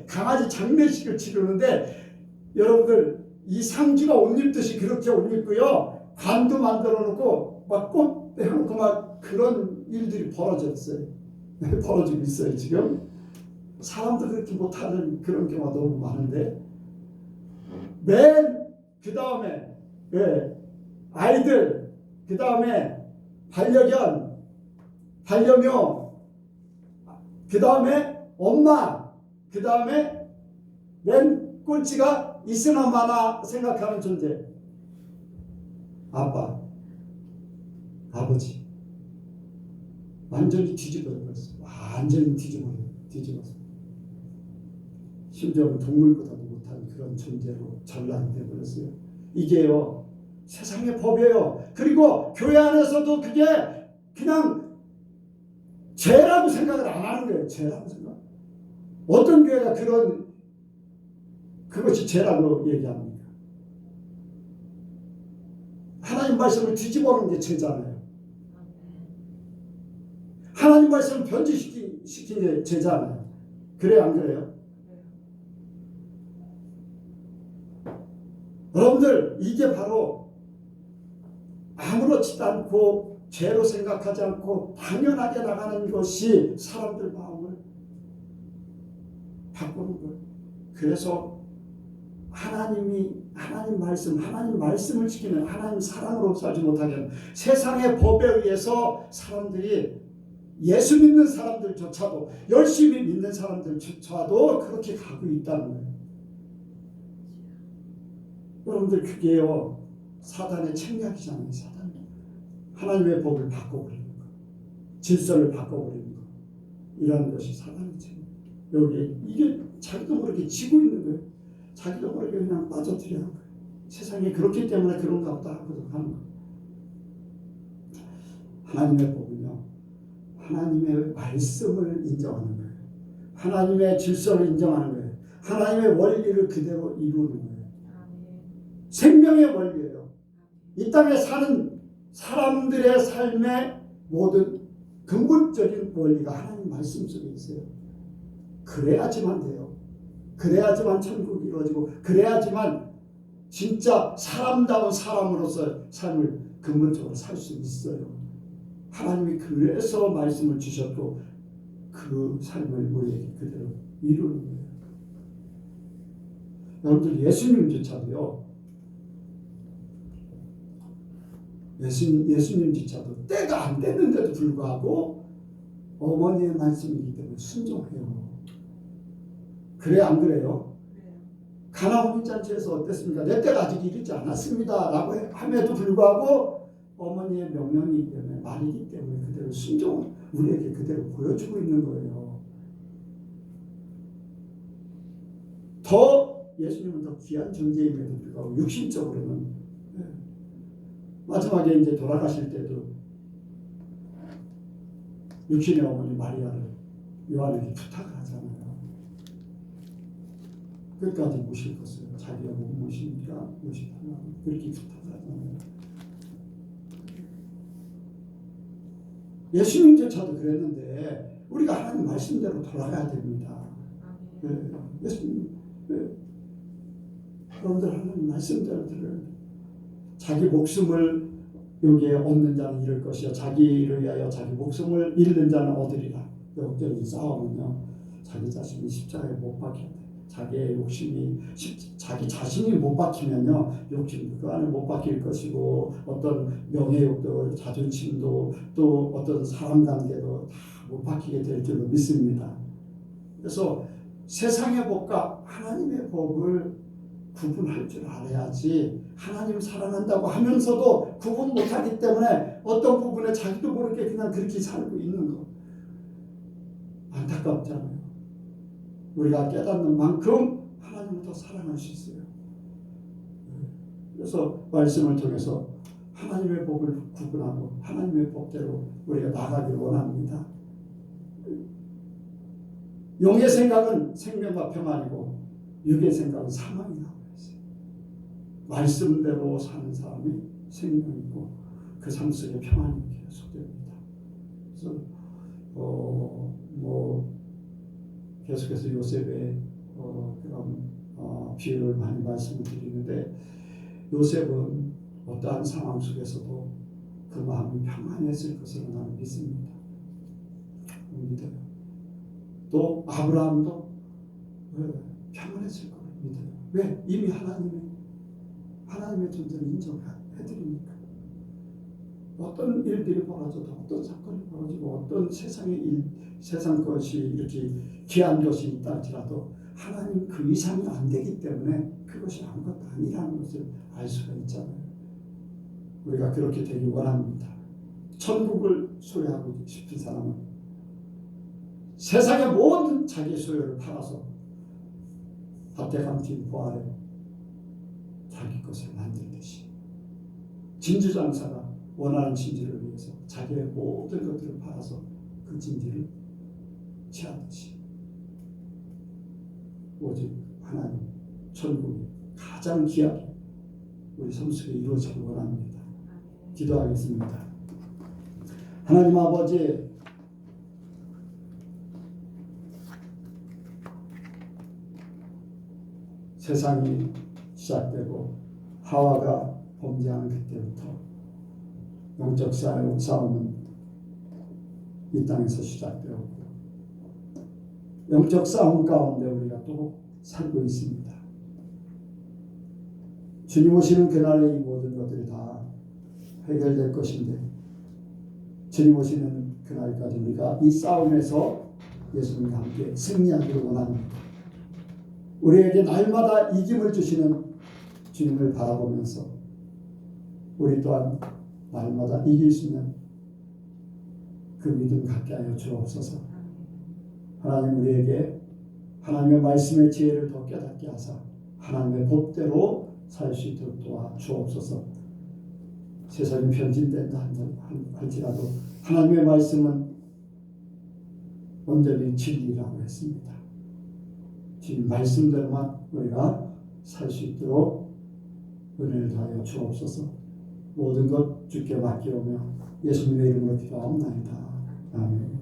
Speaker 1: 강아지 장례식을 치르는데 여러분들 이 상주가 옷 입듯이 그렇게 옷 입고요. 관도 만들어 놓고 막 꽃 빼놓고 막 그런 일들이 벌어졌어요. 벌어지고 있어요 지금. 사람들 그렇게 못하는 그런 경우가 너무 많은데 맨 그 다음에 아이들 그 다음에 반려견 반려묘 그 다음에 엄마 그 다음에 맨 꼴찌가 있으나 마나 생각하는 존재 아빠 아버지 완전히 뒤집어졌어. 완전히 뒤집어서 심지어는 동물보다도 못한 그런 존재로 전락이 되어버렸어요. 이게요 세상의 법이에요. 그리고 교회 안에서도 그게 그냥 죄라고 생각을 안 하는 거예요. 죄라고 생각. 어떤 교회가 그것이 죄라고 얘기합니까? 하나님 말씀을 뒤집어놓은 게 죄잖아요. 하나님 말씀을 변질시킨 게 죄잖아요. 그래요 안 그래요? 여러분들 이게 바로 아무렇지도 않고 죄로 생각하지 않고 당연하게 나가는 것이 사람들 마음을 바꾸는 거예요. 그래서 하나님 말씀을 지키는 하나님 사랑으로 살지 못하게 하는 세상의 법에 의해서 사람들이 예수 믿는 사람들조차도 열심히 믿는 사람들조차도 그렇게 가고 있다는 거예요. 여러분들 그게요 사단의 책략이잖아요. 사단 하나님의 법을 바꿔버리는 거, 질서를 바꿔버리는 거, 이런 것이 사단의 책략. 여기 이게 자기도 모르게 지고 있는 거예요. 자기도 모르게 그냥 빠져들여 한 거예요. 세상이 그렇기 때문에 그런가 보다 하고 하는 거예요. 하나님의 법은요 하나님의 말씀을 인정하는 거예요. 하나님의 질서를 인정하는 거예요. 하나님의 원리를 그대로 이루는 거예요. 생명의 원리예요. 이 땅에 사는 사람들의 삶의 모든 근본적인 원리가 하나님 말씀 속에 있어요. 그래야지만 돼요. 그래야지만 천국이 이루어지고 그래야지만 진짜 사람다운 사람으로서 삶을 근본적으로 살 수 있어요. 하나님이 그래서 말씀을 주셨고 그 삶을 우리에게 그대로 이루는 거예요. 여러분들 예수님조차도요. 예수님조차도 때가 안 됐는데도 불구하고 어머니의 말씀이기 때문에 순종해요. 그래 안 그래요? 가나 혼인잔치에서 어땠습니까? 내 때가 아직 이르지 않았습니다 라고 함에도 불구하고 어머니의 명령이기 때문에 말이기 때문에 그대로 순종을 우리에게 그대로 보여주고 있는 거예요. 더 예수님은 더 귀한 존재임에도 불구하고 육신적으로는 마지막에 이제 돌아가실 때도 육신의 어머니 마리아를 요한에게 부탁을 하잖아요. 끝까지 모실 것을 자기가 못 모시니까 모시달라 그렇게 부탁을 하잖아요. 예수님조차도 그랬는데 우리가 하나님 말씀대로 돌아가야 됩니다. 예수님, 여러분들 하나님 말씀대로 들어야 돼요. 자기 목숨을 여기에 얻는 자는 잃을 것이요 자기를 위하여 자기 목숨을 잃는 자는 얻으리라. 영적인 싸움은요, 자기 자신이 십자가에 못 박혀야 돼. 자기의 욕심이 자기 자신이 못 박히면요, 욕심도 그 안에 못 박힐 것이고 어떤 명예욕도 자존심도 또 어떤 사람 관계도 다 못 박히게 될 줄로 믿습니다. 그래서 세상의 법과 하나님의 법을 구분할 줄 알아야지, 하나님 사랑한다고 하면서도 구분 못하기 때문에 어떤 부분에 자기도 모르게 그냥 그렇게 살고 있는 거 안타깝잖아요. 우리가 깨닫는 만큼 하나님을 더 사랑할 수 있어요. 그래서 말씀을 통해서 하나님의 법을 구분하고 하나님의 법대로 우리가 나가길 원합니다. 영의 생각은 생명과 평안이고 육의 생각은 사망이라고 했어요. 말씀대로 사는 사람이 생명이고 그 삶 속에 평안이 계속됩니다. 그래서 계속해서 요셉의 그런 비유를 많이 말씀을 드리는데, 요셉은 어떠한 상황 속에서도 그 마음이 평안했을 것으로 나는 믿습니다. 믿어요. 또 아브라함도 평안했을 걸 믿어요. 왜? 이미 하나님의 존재를 인정해드리니까. 어떤 일들이 벌어져도, 어떤 사건이 벌어지고, 어떤 세상 것이 이렇게 귀한 것이 있다 할지라도 하나님 그 이상이 안 되기 때문에 그것이 아무것도 아니라는 것을 알 수가 있잖아요. 우리가 그렇게 되길 원합니다. 천국을 소유하고 싶은 사람은 세상의 모든 자기 소유를 팔아서 밭에 감춘 보아래 자기 것을 만들듯이, 진주장사가 원하는 진주를 위해서 자기의 모든 것들을 팔아서 그 진주를 취하듯이, 오직 하나님 천국이 가장 귀하게 우리 삶 속에 이루어지길 원합니다. 기도하겠습니다. 하나님 아버지, 세상이 시작되고 하와가 범죄하는 그때부터 영적 싸움은 이 땅에서 시작되었고, 영적 싸움 가운데 우리가 또 살고 있습니다. 주님 오시는 그날에 이 모든 것들이 다 해결될 것인데, 주님 오시는 그날까지 우리가 이 싸움에서 예수님과 함께 승리하기를 원합니다. 우리에게 날마다 이김을 주시는 주님을 바라보면서 우리 또한 날마다 이길 수 있는 그 믿음 갖게 하여 주옵소서. 하나님, 우리에게 하나님의 말씀의 지혜를 더 깨닫게 하사 하나님의 법대로 살 수 있도록 도와 주옵소서. 세상이 변질된다 할지라도 하나님의 말씀은 온전히 진리라고 했습니다. 주님 말씀대로만 우리가 살 수 있도록 은혜를 다하여 주옵소서. 모든 것 주께 맡기오며 예수님의 이름으로 기도하옵나이다. 아멘.